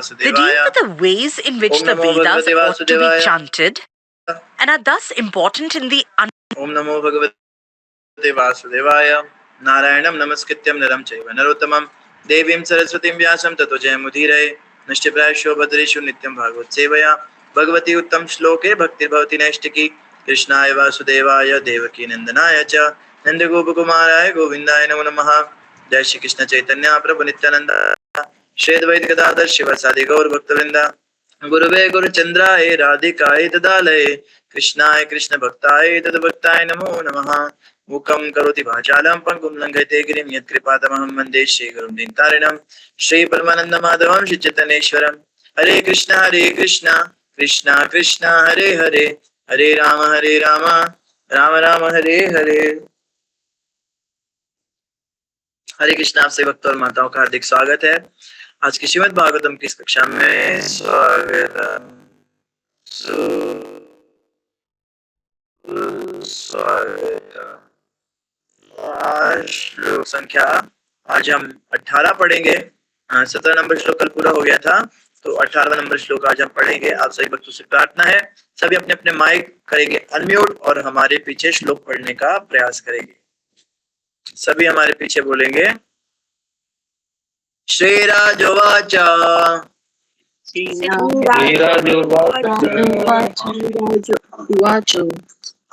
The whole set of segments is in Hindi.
They deal with the ways in which the Vedas ought to be chanted and are thus important in the Om Namo Bhagavate Vasudevaya. Narayanam Namaskrityam Naram Chaiva Narottamam Devim Saraswatim Vyasam Tato Jayamudhiraye Nishtiprayasho Bhadreshu Nityam Bhagavad Sevaya Bhagavati Uttam Shloke Bhakti Bhavati Naishtiki Krishnaya Vasudevaya Devaki Nandanaya Cha Nanda Gopakumaraya Govindaya Namo Namaha. Jai Shri Krishna Chaitanya Prabhu Nityananda Shri Advaita Gadadhar Shivasadi Gaur Bhaktavinda Guruve Guru Chandraye Radhikaye Tadalaye Krishnaye Krishna Bhaktaye Tadabhaktaye Namo Namaha. Mukam Karoti Bhajalam Pangum Langate Girim Yat Kripatamaham Vande Shri Gurum Dintarinam Shri Paramananda Madhavam Shri Chaitaneshwaram. Hare Krishna Krishna Krishna Hare Hare Hare Rama Rama Rama Hare Hare. हरे कृष्ण। आप सभी भक्तों और माताओं का हार्दिक स्वागत है आज की श्रीमद् भागवतम की इस कक्षा में। स्वागत श्लोक संख्या आज हम 18 पढ़ेंगे। 17 नंबर श्लोक कल पूरा हो गया था, तो 18वां नंबर श्लोक आज हम पढ़ेंगे। आप सभी भक्तों से प्रार्थना है सभी अपने अपने माइक करेंगे अनम्यूट और हमारे पीछे श्लोक पढ़ने का प्रयास करेंगे। सभी हमारे पीछे बोलेंगे श्रीराजोवाच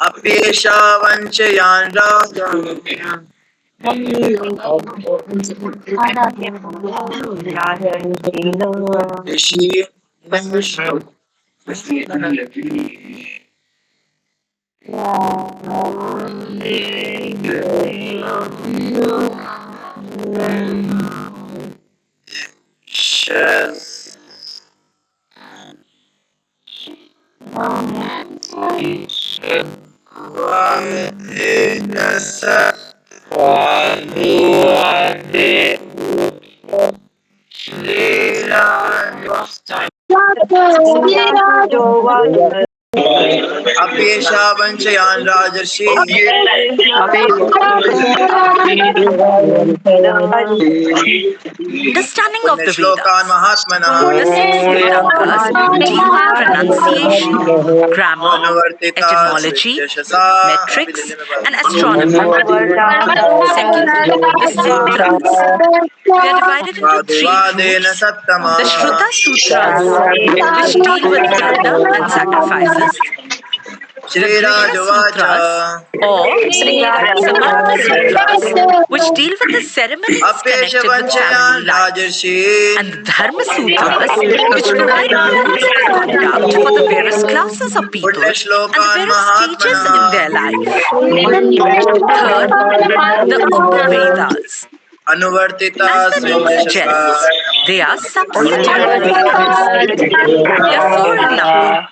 अप्येषा वञ्चयान् अप्येषा वञ्चयान् राजर्षि understanding of the Vedas. The 6 Vedangas deal with pronunciation, grammar, etymology, metrics, and astronomy. Second, the sutras. They are divided into 3 groups. The Shruta Sutras, which deal with yajna and sacrifices. The Grihya Sutras or Samartha Sutras, which deal with the ceremonies connected with family life. And the Dharma Sutras, which provide rules of conduct for the various classes of people and the various stages in their life. Third, the Upavedas. As the name suggests, they are subsidiary Vedas. They are 4 in number.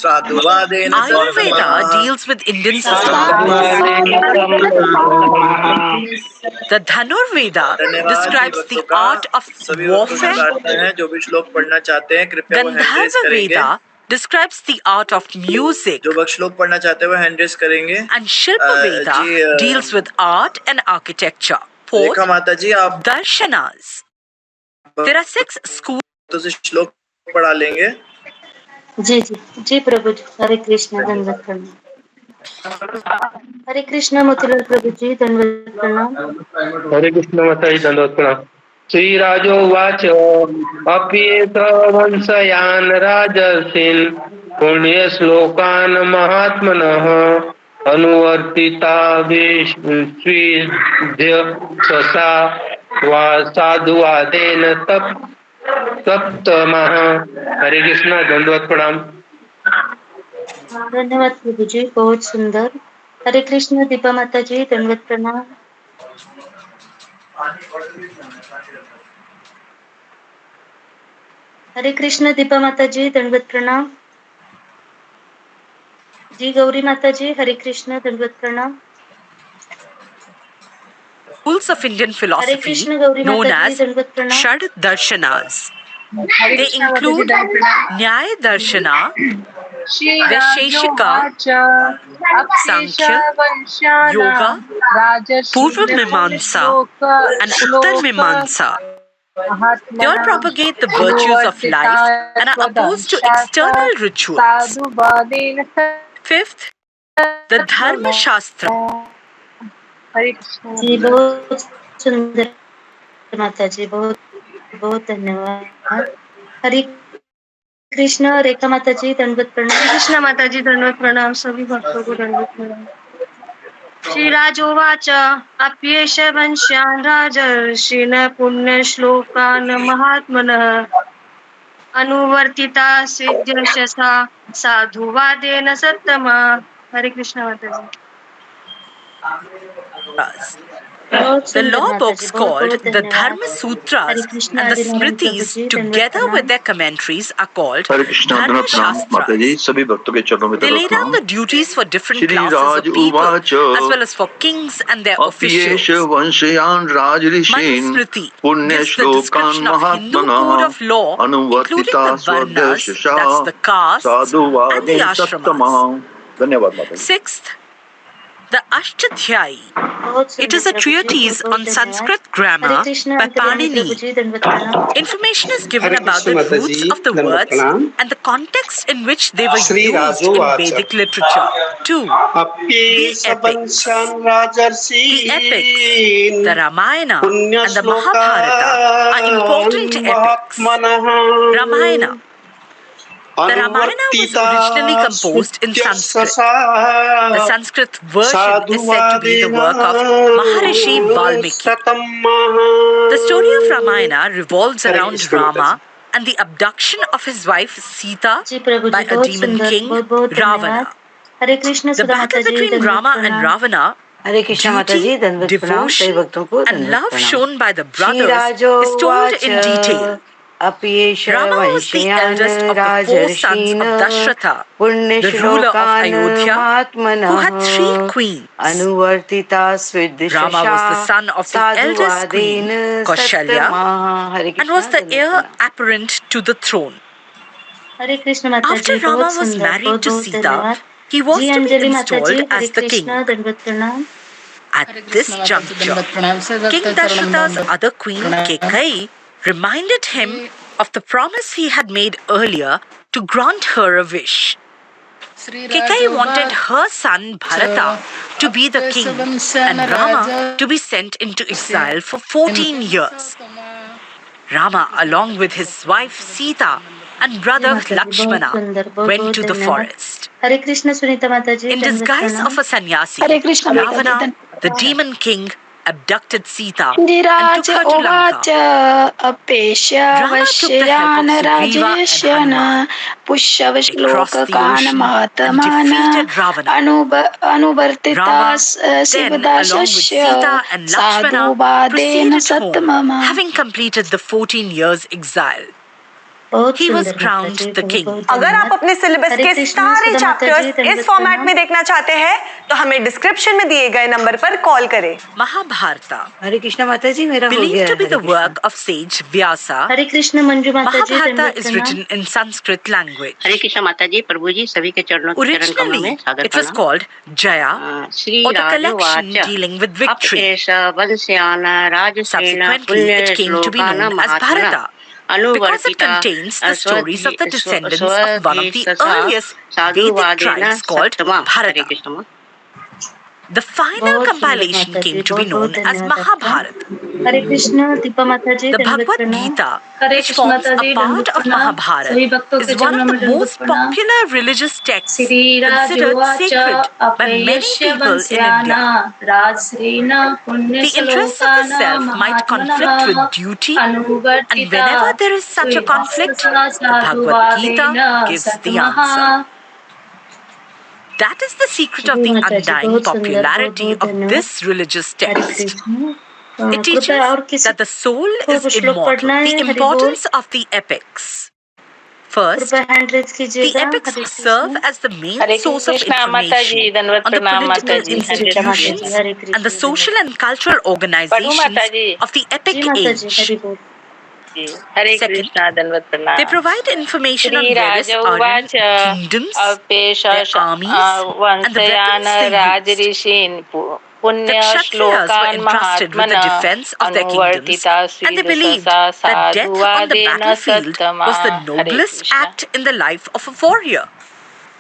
Ayurveda deals with Indian society. The Dhanurveda describes the art of warfare. Gandharva Veda describes the art of music. And Shilpa Veda deals with art and architecture. Fourth, Darshanas. There are 6 schools. जी जी जी प्रभु जी। हरे कृष्ण धन्यवाद प्रणाम। हरे कृष्ण मोतीलाल प्रभु जी धन्यवाद प्रणाम। हरे कृष्ण माता जी धन्यवाद प्रणाम। श्रीराजोवाच अप्येष वंशयान् राजर्षीन् पुण्यश्लोकान् महात्मनः अनुवर्तिताभिस्विद्य ससा वा साधुवादेन सप्तमः। हरे कृष्ण धन्यवाद प्रणाम। धन्यवाद प्रभु जी, बहुत सुंदर। हरे कृष्ण दीपा माता जी धन्यवाद प्रणाम। हरे कृष्ण दीपा माता जी धन्यवाद प्रणाम। जी गौरी माता जी हरे कृष्ण धन्यवाद प्रणाम। Schools of Indian philosophy known as Shad Darshanas. They include Nyaya Darshana, Vaisheshika, Sankhya, Yoga, Purva Mimamsa and Uttar Mimamsa. They all propagate the virtues of life and are opposed to external rituals. Fifth, the Dharma Shastra. जी बहुत सुंदर माता जी, बहुत बहुत धन्यवाद। हरे कृष्ण। रेखा माता जी दंडवत प्रणाम। कृष्ण माता जी दंडवत प्रणाम, सभी भक्तों को दंडवत प्रणाम। श्रीराजोवाच अप्येष वंश्यान् राजर्षीन् पुण्यश्लोकान् महात्मनः अनुवर्तिता सिद्ध्यशसा साधुवादेन सत्तमा। हरे कृष्ण माता जी। बहुत The सुंदर law माता books जी, बहुत called बहुत the धन्यवाद। Dharma Hare Sutras Krishna and the Adinarayana Prabhu Smritis, जी दंडवत together प्रणाम। with their commentaries, are called Hare Krishna Dharma धन्यवाद प्रणाम माता जी, Shastras. सभी भक्तों के चरणों में They lay दंडवत down प्रणाम। the duties for different Shri classes Raj of people, उवाच as well as for kings and their अप्येष officials. वंशयान् राजऋषीन् Manusmriti gives the पुण्यश्लोकान् description of Hindu महात्मनः code of law, including अनुवर्तिता the varnas, स्वदेशशः that's the castes, and the साधुवादेन सत्तमः। ashramas. धन्यवाद माता जी। Sixth, the Ashtadhyayi. बहुत It सुंदर is a Prabhu ji, treatise बहुत on धन्यवाद। Sanskrit Hare grammar Krishna by अंतर्यामी प्रभु Panini. जी दंडवत प्रणाम। Information is given Hare about Krishna the माता roots जी of the दंडवत words प्रणाम। and the context in which they were Shri used in राजोवाच Vedic literature. 2. The अप्येष epics. वंशान् The epics, राजर्षीन् the Ramayana and the Mahabharata are पुण्यश्लोकान् important epics. महात्मनः Ramayana. The Ramayana was अनुवर्तिता originally composed in Sanskrit. स्मृत्यशसा The Sanskrit version is said to be the साधुवादेन work of Maharishi Valmiki. सतमः। The story of Ramayana revolves Hare around Krishna माता Rama ji. and the abduction of his wife Sita ji Prabhu by ji a बहुत demon सुंदर, king, बहुत बहुत Ravana. धन्यवाद। हरे कृष्ण The सुधा battle माता जी between दंडवत Rama and प्रणाम। Ravana, हरे कृष्ण माता duty, जी दंडवत प्रणाम, सभी devotion, भक्तों को and दंडवत love प्रणाम। shown by the brothers is told श्रीराजोवाच in detail. अपयेष Rama was the वंशयान् eldest of the 4 sons राजर्षीन् of Dashratha, the ruler of पुण्यश्लोकान् Ayodhya, who महात्मनः had 3 queens. अनुवर्तिता Rama स्विद्दिशा was the son of the eldest queen, साधुवादेन Kaushalya, सत्तमः। Hare and Krishna was the दंडवत heir प्रणाम। apparent to the throne. हरे कृष्ण माता After जी Rama बहुत was सुंदर, married बहुत to बहुत Sita, धन्यवाद। he was ji to be Anjali माता जी installed Hare as the king. Krishna दंडवत प्रणाम। At this juncture, King Dashratha's other queen, Kekai, reminded him of the promise he had made earlier to grant her a wish. Kekai wanted her son Bharata to be the king and Rama to be sent into exile for 14 years. Rama, along with his wife Sita and brother माता जी बहुत Lakshmana, सुंदर, बहुत went बहुत to the धन्यवाद। forest. हरे कृष्ण सुनीता माता जी In दंडवत disguise प्रणाम। of a sannyasi, हरे कृष्ण माता जी Ravana, the demon king, abducted Sita and Dhiraj took her to उवाच Lanka. अपेश्य Rama took the help वश्यान् of Sugriva and राजेश्यन् Hanuman. They crossed the पुष्यवश्लोकान् ocean and महात्मान् defeated Ravana. अनुवर्तिता Rama then, along with शिवदासस्य Sita and Lakshmana, साधुवादेन proceeded home, सत्तमः। having completed the 14 years exile. बहुत He was सुंदर माता crowned जी, the बहुत king. बहुत अगर आप धन्यवाद। अपने सिलेबस हरे के कृष्ण सारे सुधा माता जी चैप्टर्स इस दंडवत फॉर्मेट प्रणाम। में देखना चाहते हैं तो हमें डिस्क्रिप्शन में दिए गए नंबर पर कॉल करें। Mahabharata, हरे कृष्ण माता जी मेरा हो believed गया to है। be Hare the Krishna. work of sage Vyasa, हरे कृष्ण मंजू माता जी Mahabharata दंडवत is प्रणाम। written in Sanskrit language. हरे कृष्ण माता जी, प्रभु जी सभी के चरण कमल Originally, में सादर it was प्रणाम। called Jaya, Shri or the collection राजोवाच dealing with up victory. एष वंश्यान् राजसेन Subsequently, it came to be पुण्यश्लोकान् known as महात्मनः Bharata because it अनुवर्तिता contains the stories of the descendants of one of the स्वधीशसा earliest Vedic साधुवादेन tribes called सत्तमा। Hare Bharata. Krishna माँ। The final बहुत सुंदर compilation माता came जी, to be बहुत बहुत known as धन्यवाद आपका। Mahabharata. हरे कृष्ण दीपा माता जी The दंडवत Bhagavad प्रणाम। Gita, Hare which Krishna forms माता a जी part दंडवत of प्रणाम, Mahabharata, सभी भक्तों के is one चरणों of में the दंडवत most प्रणाम। popular religious texts considered श्रीराजोवाच sacred by many अपेयस्य people in वंश्यान् India. राजश्रीन् The interests of the पुण्यश्लोकान् self might महात्मनः conflict with duty, and अनुवर्तिता whenever there is such a conflict, स्विद्धिशसा the Bhagavad Gita साधुवादेन gives the सत्तमः। answer. That is the secret of ji the माता जी undying बहुत सुंदर, बहुत popularity बहुत of धन्यवाद। this religious Hare text. Krishna. It कृपया teaches और किसी that the soul is को श्लोक immortal, पढ़ना the है? हरि बोल। importance of the epics. First, कृपया हैंड रेज the कीजिएगा। epics Hare serve Krishna. as the main Hare source of Krishna माता जी information धन्यवाद on the प्रणाम माता political जी। जी माता जी, institutions Hare and the Krishna social धन्यवाद। and cultural पढ़ू माता organizations ji. of the ji epic माता जी, age. हरि बोल। जी हरे Second, कृष्णा धन्यवाद they प्रणाम। provide information on various Shriraj Aryan उवाच kingdoms, अपेश their armies, and the वंशयान् weapons they used. राजऋषीन् The Kshatriyas were entrusted with the defense of their kingdoms, and they believed that death on the battlefield was the noblest act in the life of a warrior.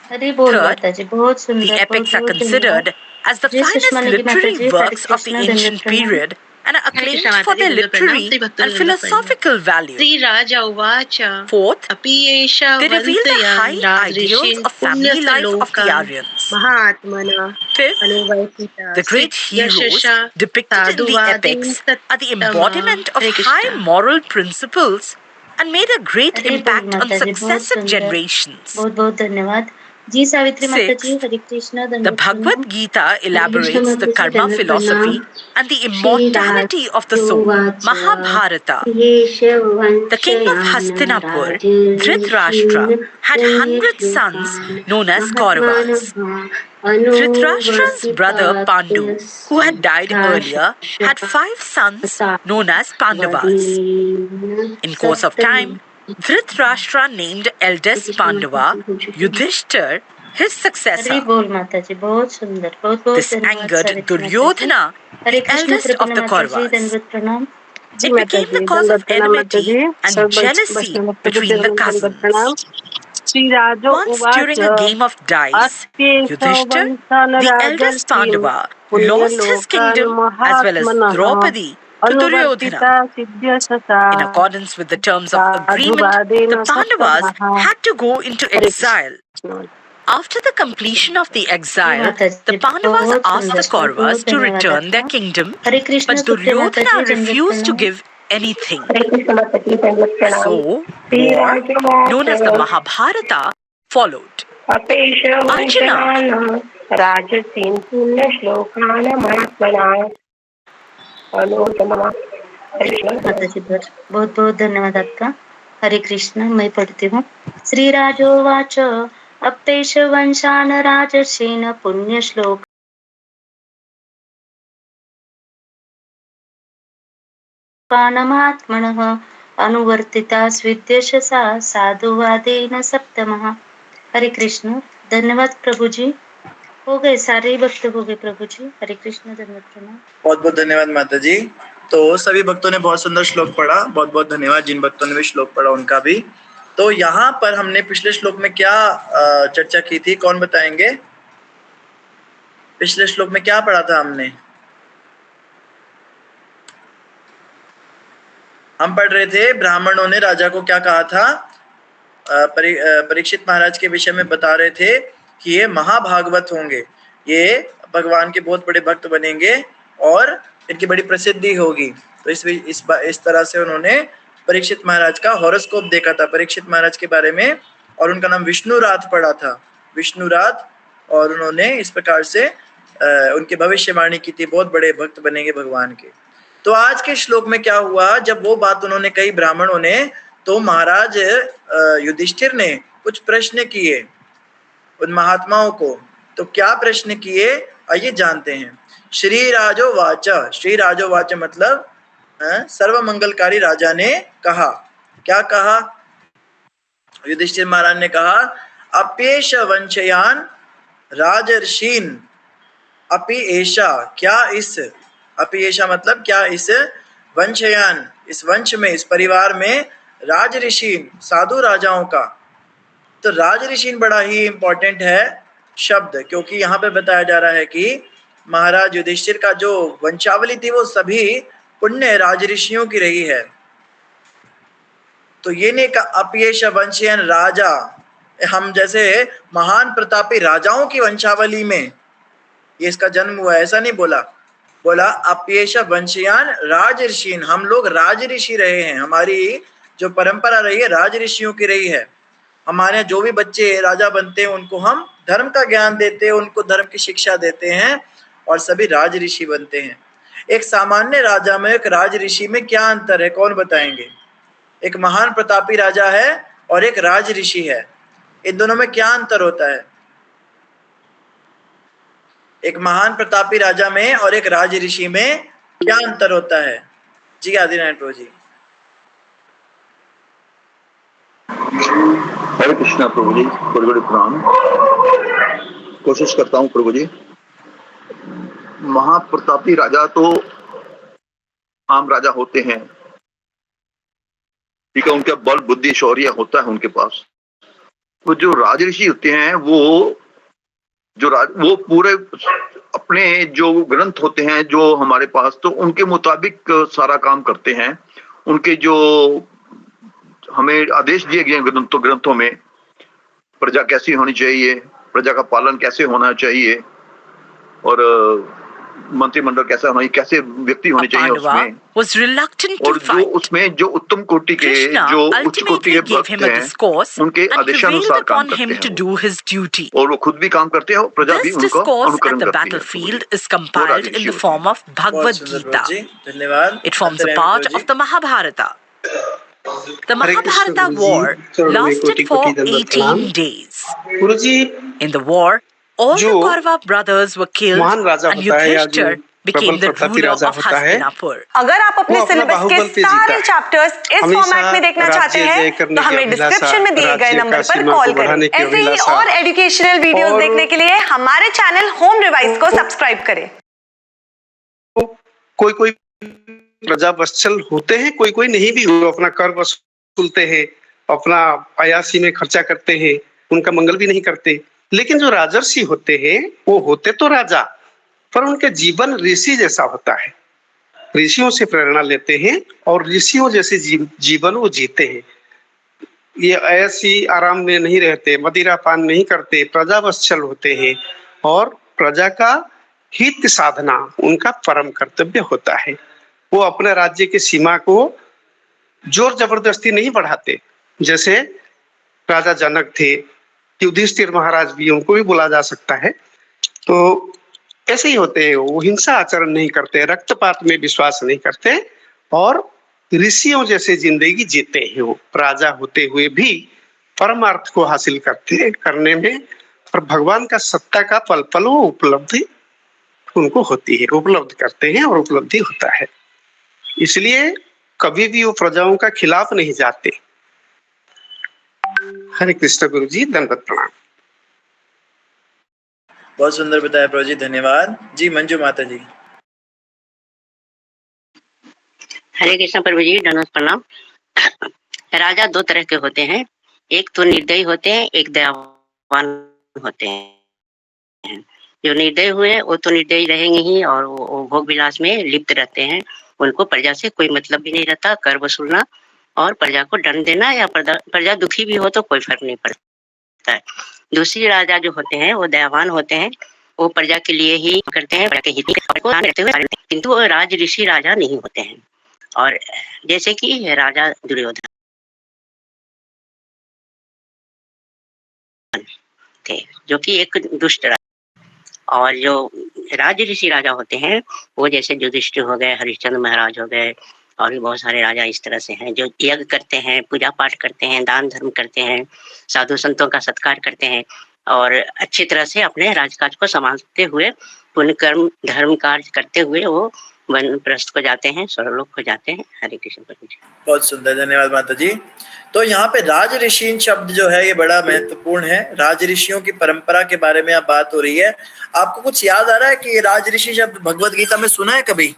Hari बोल Third, माताजी, बहुत the सुंदर, epics are बहुत considered as the जय finest सुषमा नेगी literary माताजी, works Hare of the Krishna, ancient दंडवत प्रणाम। period and are acclaimed Krishna for their Mataji, literary Dhandavat and Pranam, philosophical value. Sri Raja Uvacha Fourth, Apiyesha they reveal the high Vantayan ideals Radrishin of family life of the Punyasalokan Aryans. Mahatmana Fifth, Anuvartita the great heroes Siddhyashasha depicted in the Sadhuvadin epics are the Sattama. embodiment of Hare high Krishna. moral principles and made a great Hari बोल impact on माताजी, बहुत successive सुंदर, generations. बहुत बहुत धन्यवाद जी। सावित्री माताजी, Sixth, हरे कृष्णा, the दंडवत Bhagavad प्रणाम। Gita Hare Krishna elaborates the माताजी, karma दंडवत philosophy प्रणाम। and the immortality of the soul. Mahabharata. The king of Hastinapur, Dhritarashtra, had 100 sons known as Kauravas. Dhritarashtra's brother Pandu, who had died earlier, had 5 sons known as Pandavas. In course of time, Dhritarashtra named eldest Pandava, Yudhishthir, his Hari successor. बोल माताजी, बहुत सुंदर, बहुत बहुत This धन्यवाद angered सावित्री माताजी। Duryodhana, Hare the Krishna eldest of प्रपन्न the माताजी, Kauravas. दंडवत प्रणाम। It became the cause of enmity and jealousy between the cousins. Once during a game of dice, Yudhishthir, the eldest Pandava, lost his kingdom as well as Draupadi to Duryodhana. In accordance with the terms of agreement, the Pandavas had to go into exile. After the completion of the exile, the Pandavas asked the Kauravas to return their kingdom, Hare Krishna but सत्य माताजी, Duryodhana दंडवत refused to प्रणाम। give anything. So, war, known as the Mahabharata, followed. Arjuna, माताजी, बहुत बहुत धन्यवाद आपका। हरे कृष्ण, मैं पढ़ती हूँ। श्री राजोवाच अप्येष वंशान राजर्षीन् पुण्यश्लोक पानमात्मनः अनुवर्तिता स्विद्यशसा साधुवादेन सप्तमः। हरे कृष्ण, धन्यवाद प्रभु जी। हो गए, सारे भक्त हो गए प्रभु जी। हरे कृष्ण, धन्यवाद प्रणाम। बहुत बहुत धन्यवाद माता जी। तो सभी भक्तों ने बहुत सुंदर श्लोक पढ़ा, बहुत बहुत धन्यवाद। जिन भक्तों ने भी श्लोक पढ़ा उनका भी। तो यहाँ पर हमने पिछले श्लोक में क्या चर्चा की थी, कौन बताएंगे? पिछले श्लोक में क्या पढ़ा था हमने? हम पढ़ रहे थे, ब्राह्मणों ने राजा को क्या कहा था? परीक्षित महाराज के विषय में बता रहे थे कि ये महाभागवत होंगे, ये भगवान के बहुत बड़े भक्त बनेंगे और इनकी बड़ी प्रसिद्धि होगी। तो इस तरह से उन्होंने परीक्षित महाराज का हॉरोस्कोप देखा था, परीक्षित महाराज के बारे में, और उनका नाम विष्णुराथ पड़ा था, विष्णुराथ। और उन्होंने इस प्रकार से उनकी भविष्यवाणी की थी, बहुत बड़े भक्त बनेंगे भगवान के। तो आज के श्लोक में क्या हुआ, जब वो बात उन्होंने कही ब्राह्मणों ने, तो महाराज युधिष्ठिर ने कुछ प्रश्न किए उन महात्माओं को। तो क्या प्रश्न किए, आइए जानते हैं। श्री राजोवाच, श्री राजोवाच मतलब सर्व मंगलकारी राजा ने कहा। क्या कहा? युधिष्ठिर महाराज ने कहा, अप्येष वंशयान राजर्षीन्। अपि एषा, क्या इस, अपि एषा मतलब क्या इस, वंशयान इस वंश में, इस परिवार में, राज ऋषि साधु राजाओं का। तो राज ऋषि बड़ा ही इंपॉर्टेंट है शब्द, क्योंकि यहाँ पे बताया जा रहा है कि महाराज युधिष्ठिर का जो वंशावली थी वो सभी पुण्य राज ऋषियों की रही है। तो ये नहीं कहा अपयेष वंशयन राजा, हम जैसे महान प्रतापी राजाओं की वंशावली में ये इसका जन्म हुआ, ऐसा नहीं बोला। बोला अपयेष वंशयान राज ऋषिन, हम लोग राज ऋषि रहे हैं, हमारी जो परंपरा रही है राज ऋषियों की रही है। हमारे जो भी बच्चे राजा बनते हैं उनको हम धर्म का ज्ञान देते हैं, उनको धर्म की शिक्षा देते हैं और सभी राज ऋषि बनते हैं। एक सामान्य राजा में एक राज ऋषि में क्या अंतर है, कौन बताएंगे? एक महान प्रतापी राजा है और एक राज ऋषि है, इन दोनों में क्या अंतर होता है? एक महान प्रतापी राजा में और एक राज ऋषि में क्या अंतर होता है? जी आदिनारायण प्रभु जी। हरे कृष्णा प्रभु जी, बड़े बड़े प्रणाम। कोशिश करता हूँ प्रभु जी। महाप्रतापी राजा तो आम राजा होते हैं, ठीक है, उनका बल बुद्धि शौर्य होता है उनके पास। तो जो राजऋषि होते हैं वो वो पूरे अपने जो ग्रंथ होते हैं जो हमारे पास, तो उनके मुताबिक सारा काम करते हैं। उनके जो हमें आदेश दिए गए ग्रंथों में प्रजा कैसी होनी चाहिए, प्रजा का पालन कैसे होना चाहिए, और मंत्रिमंडल कैसा होना चाहिए, कैसे व्यक्ति होने चाहिए उसमें, was reluctant to और जो fight. उसमें जो उत्तम कोटि के Krishna जो उच्च कोटि के ultimately gave भक्त him a हैं discourse उनके and आदेशानुसार prevailed काम upon करते him to हैं do his duty. और वो खुद भी काम करते हैं और प्रजा भी This उनका discourse अनुकरण at the करती है। battlefield is compiled in the form of बहुत Bhagavad सुंदर Gita. प्रभु जी, धन्यवाद। It forms a अंतर्यामी part Prabhu ji. of the Mahabharata. The Hare Krishna Mahabharata Guru ji, war चरणों में lasted कोटि for कोटि दंडवत प्रणाम। 18 days. Guru ji, In the war, all the जो Kaurava brothers were killed महान राजा and होता है या जो Yudhishthir became प्रबल the प्रतापी ruler राजा of होता है, Hastinapur. अगर आप अपने वो अपना सिलेबस के बाहुबल पे जीता सारे है। चैप्टर्स इस हमेशा फॉर्मेट में देखना राज्य चाहते जय हैं करने तो की हमें अभिलाषा, डिस्क्रिप्शन में दिए गए राज्य नंबर का पर सीमा कॉल को बढ़ाने करें। की ऐसे ही अभिलाषा। और एजुकेशनल वीडियोस और देखने के लिए हमारे चैनल होम रिवाइज को सब्सक्राइब करें। कोई कोई प्रजा वत्सल होते हैं, कोई कोई नहीं भी, वो अपना कर वसूलते हैं, अपना अयासी में खर्चा करते हैं, उनका मंगल भी नहीं करते। लेकिन जो राजर्षि होते हैं वो होते तो राजा, पर उनके जीवन ऋषि जैसा होता है। ऋषियों से प्रेरणा लेते हैं और ऋषियों जैसे जीवन वो जीते हैं। ये ऐसी आराम में नहीं रहते, मदिरा पान नहीं करते, प्रजा वत्सल होते हैं और प्रजा का हित साधना उनका परम कर्तव्य होता है। वो अपने राज्य की सीमा को जोर जबरदस्ती नहीं बढ़ाते। जैसे राजा जनक थे, युधिष्ठिर महाराज भी, उनको भी बोला जा सकता है। तो ऐसे ही होते हैं, वो हिंसा आचरण नहीं करते, रक्तपात में विश्वास नहीं करते और ऋषियों जैसे जिंदगी जीते हैं। वो राजा होते हुए भी परमार्थ को हासिल करने में और भगवान का सत्ता का पल पल वो उपलब्धि उनको होती है, उपलब्ध करते हैं और उपलब्धि होता है। इसलिए कभी भी वो प्रजाओं का खिलाफ नहीं जाते। हरे कृष्ण गुरु जी, दंडवत प्रणाम। बहुत सुंदर बताया प्रभु जी, धन्यवाद जी। मंजू माता जी। हरे कृष्ण प्रभु जी, दंडवत प्रणाम। राजा दो तरह के होते हैं, एक तो निर्दयी होते हैं, एक दयावान होते हैं। जो निर्दयी हुए वो तो निर्दयी रहेंगे ही और वो भोग विलास में लिप्त रहते हैं। उनको प्रजा से कोई मतलब भी नहीं रहता, कर वसूलना और प्रजा को दंड देना, या प्रजा दुखी भी हो तो कोई फर्क नहीं पड़ता है। दूसरी राजा जो होते हैं वो दयावान होते हैं, वो प्रजा के लिए ही करते हैं, प्रजा के हित को ध्यान रखते हुए, किंतु वो राज ऋषि राजा नहीं होते हैं। और जैसे कि राजा दुर्योधन थे, जो कि एक दुष्ट राजा, और जो राज ऋषि राजा होते हैं वो जैसे युधिष्ठिर हो गए, हरिश्चंद्र महाराज हो गए, और भी बहुत सारे राजा इस तरह से हैं जो यज्ञ करते हैं, पूजा पाठ करते हैं, दान धर्म करते हैं, साधु संतों का सत्कार करते हैं और अच्छी तरह से अपने राजकाज को संभालते हुए पुण्य कर्म धर्म कार्य करते हुए वो वनप्रस्थ को जाते हैं, स्वर्गलोक को जाते हैं। हरे कृष्ण प्रभु जी। बहुत सुंदर, धन्यवाद माता जी। तो यहाँ पे राज ऋषि शब्द जो है ये बड़ा महत्वपूर्ण है। राज ऋषियों की परंपरा के बारे में आप बात हो रही है। आपको कुछ याद आ रहा है कि ये राज ऋषि शब्द भगवत गीता में सुना है कभी?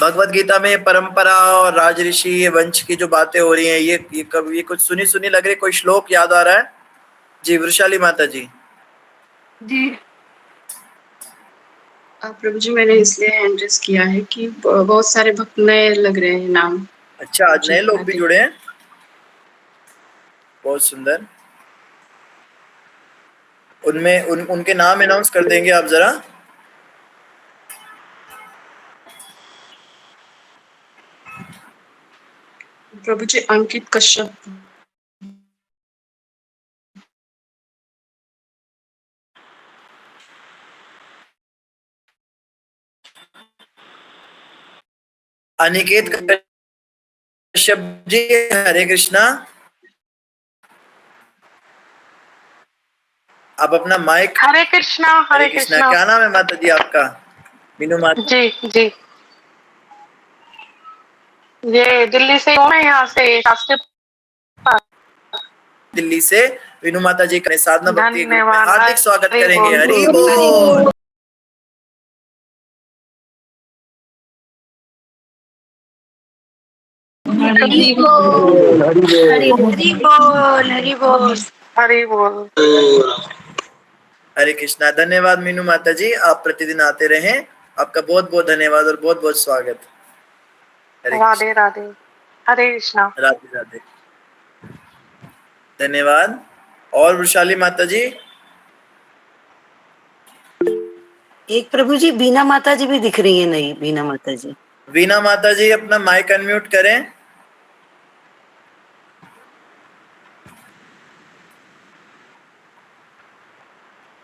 भगवत गीता में परंपरा और राज ऋषि ये वंश की जो बातें हो रही हैं, ये कभी ये कुछ सुनी सुनी लग रही, कोई श्लोक याद आ रहा है? जी वृषाली माता जी। जी प्रभु जी, मैंने इसलिए हैंड रेस किया है कि बहुत सारे भक्त नए लग रहे हैं नाम। अच्छा, आज नए लोग भी जुड़े हैं, बहुत सुंदर। उनमें उनके नाम अनाउंस कर देंगे आप जरा? प्रभु जी, अंकित कश्यप, अनिकेत कश्यप जी, हरे कृष्णा। आप अपना माइक। हरे कृष्णा। हरे कृष्णा। क्या नाम है माता जी आपका? मीनू माता जी जी, ये दिल्ली से हूँ मैं, यहाँ से शास्त्री दिल्ली से मीनू माता जी का साधना भक्ति ग्रुप में धन्यवाद। हार्दिक स्वागत हरि करेंगे। बोल। हरि बोल। हरि बोल, हरि बोल हरि बोल। हरि बोल। हरे कृष्णा। धन्यवाद मीनू माता जी, आप प्रतिदिन आते रहें। आपका बहुत बहुत धन्यवाद और बहुत बहुत स्वागत। हरे कृष्ण। राधे राधे। हरे कृष्णा। राधे राधे। धन्यवाद। और वृषाली माता जी। एक प्रभु जी बीना माता जी भी दिख रही है। नहीं, बीना माता जी। वीना माता जी अपना माइक अनम्यूट करें।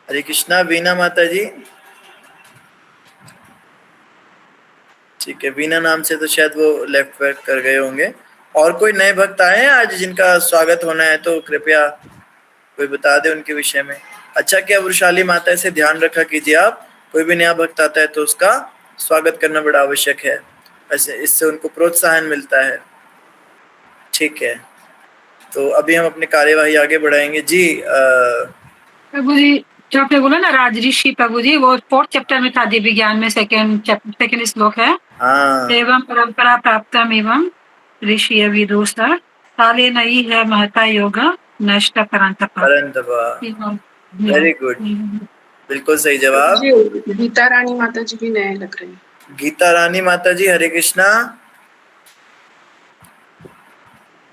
हरे कृष्णा। वीना माता जी, ठीक है, वीना नाम से तो शायद वो लेफ्ट बैक कर गए होंगे। और कोई नए भक्त आए हैं आज जिनका स्वागत होना है तो कृपया कोई बता दे उनके विषय में। अच्छा, क्या वृषाली माता से ध्यान रखा कीजिए आप, कोई भी नया भक्त आता है तो उसका स्वागत करना बड़ा आवश्यक है, ऐसे इससे उनको प्रोत्साहन मिलता है। ठीक है, तो अभी हम अपनी कार्यवाही आगे बढ़ाएंगे जी। प्रभु जी, जो आपने बोला ना राजऋषि, प्रभु जी वो 4th चैप्टर में था, दिव्य ज्ञान में सेकंड श्लोक है। हाँ, एवं परंपरा प्राप्तम एवं ऋषि विदुष काले नई है महता योग नष्ट परंतपा। वेरी गुड, बिल्कुल सही जवाब। गीता रानी माता जी भी नए लग रहे हैं। गीता रानी माता जी, हरे कृष्णा।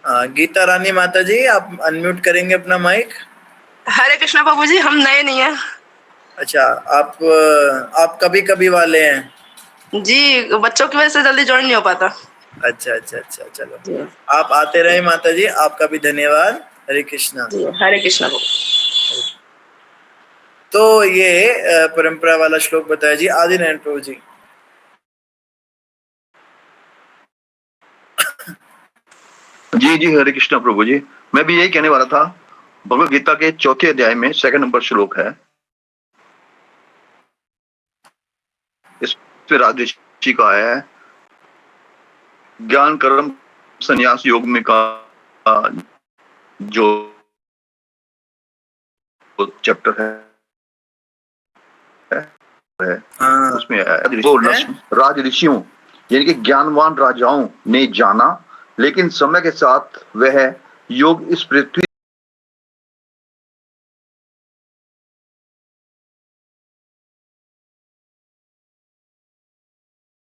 गीता रानी माता जी, आप अनम्यूट करेंगे अपना माइक। हरे कृष्णा प्रभु जी, हम नए नहीं हैं। अच्छा, आप कभी कभी वाले हैं जी, बच्चों की वजह से जल्दी ज्वाइन नहीं हो पाता। अच्छा अच्छा अच्छा, चलो आप आते रहे माता जी, आपका भी धन्यवाद। हरे कृष्णा। हरे कृष्णा। तो ये परंपरा वाला श्लोक बताया जी। आदि नारायण प्रभु जी। जी जी, हरे कृष्णा प्रभु जी। मैं भी यही कहने वाला था। भगवत गीता के 4थे अध्याय में 2nd नंबर श्लोक है। इस पे राजऋषि का है, ज्ञान कर्म संन्यास योग में का जो चैप्टर है उसमें राजऋषियों यानी कि ज्ञानवान राजाओं ने जाना, लेकिन समय के साथ वह योग इस पृथ्वी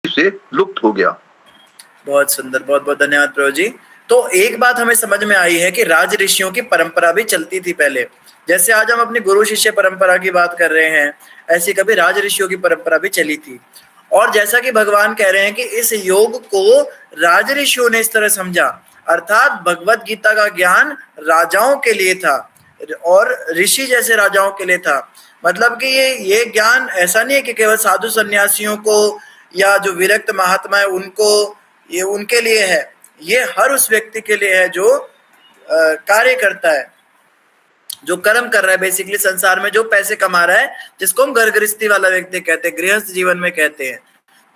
से लुप्त हो गया। बहुत सुंदर, बहुत बहुत धन्यवाद प्रभु जी। तो एक बात हमें समझ में आई है कि राज ऋषियों की परंपरा भी चलती थी पहले। जैसे आज हम अपनी गुरु शिष्य परंपरा की बात कर रहे हैं, ऐसी कभी राज ऋषियों की परंपरा भी चली थी। और जैसा कि भगवान कह रहे हैं कि इस योग को राज ऋषियों ने इस तरह समझा, अर्थात भगवत गीता का ज्ञान राजाओं के लिए था और ऋषि जैसे राजाओं के लिए था। मतलब कि ये ज्ञान ऐसा नहीं है कि केवल साधु सन्यासियों को या जो विरक्त महात्मा है उनको, ये उनके लिए है, ये हर उस व्यक्ति के लिए है जो कार्य करता है, जो कर्म कर रहा है, बेसिकली संसार में जो पैसे कमा रहा है, जिसको हम घर गृहस्थी वाला व्यक्ति कहते हैं, गृहस्थ जीवन में कहते हैं।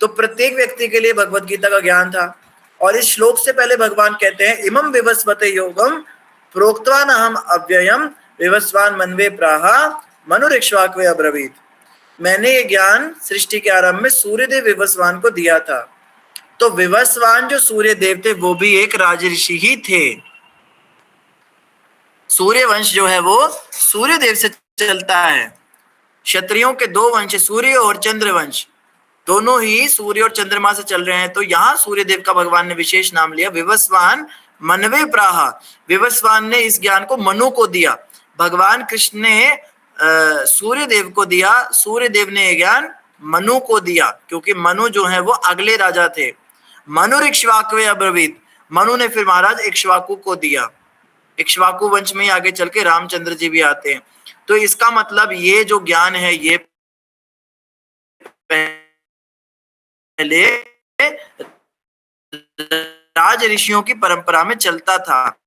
तो प्रत्येक व्यक्ति के लिए भगवत गीता का ज्ञान था। और इस श्लोक से पहले भगवान कहते हैं, इमं विवस्वते योगम प्रोक्तवान अहम अव्ययम विवस्वान मनवे प्राहा मनुरिक्ष्वाकवे अब्रवीत। मैंने ये ज्ञान सृष्टि के आरंभ में सूर्यदेव विवस्वान को दिया था। तो विवस्वान जो सूर्य देव थे वो भी एक राजऋषि ही थे। सूर्य वंश जो है वो सूर्य देव से चलता है। क्षत्रियों के 2 वंश, सूर्य और चंद्र वंश, दोनों ही सूर्य और चंद्रमा से चल रहे हैं। तो यहाँ सूर्य देव का भगवान ने विशेष नाम लिया, विवस्वान मनवे प्राहा। विवस्वान ने इस ज्ञान को मनु को दिया। भगवान कृष्ण ने सूर्य देव को दिया, सूर्य देव ने यह ज्ञान मनु को दिया, क्योंकि मनु जो है वो अगले राजा थे। मनु इक्ष्वाकवे अब्रवीत, मनु ने फिर महाराज इक्ष्वाकु को दिया। इक्ष्वाकु वंश में ही आगे चल के रामचंद्र जी भी आते हैं। तो इसका मतलब ये जो ज्ञान है ये पहले राज ऋषियों की परंपरा में चलता था।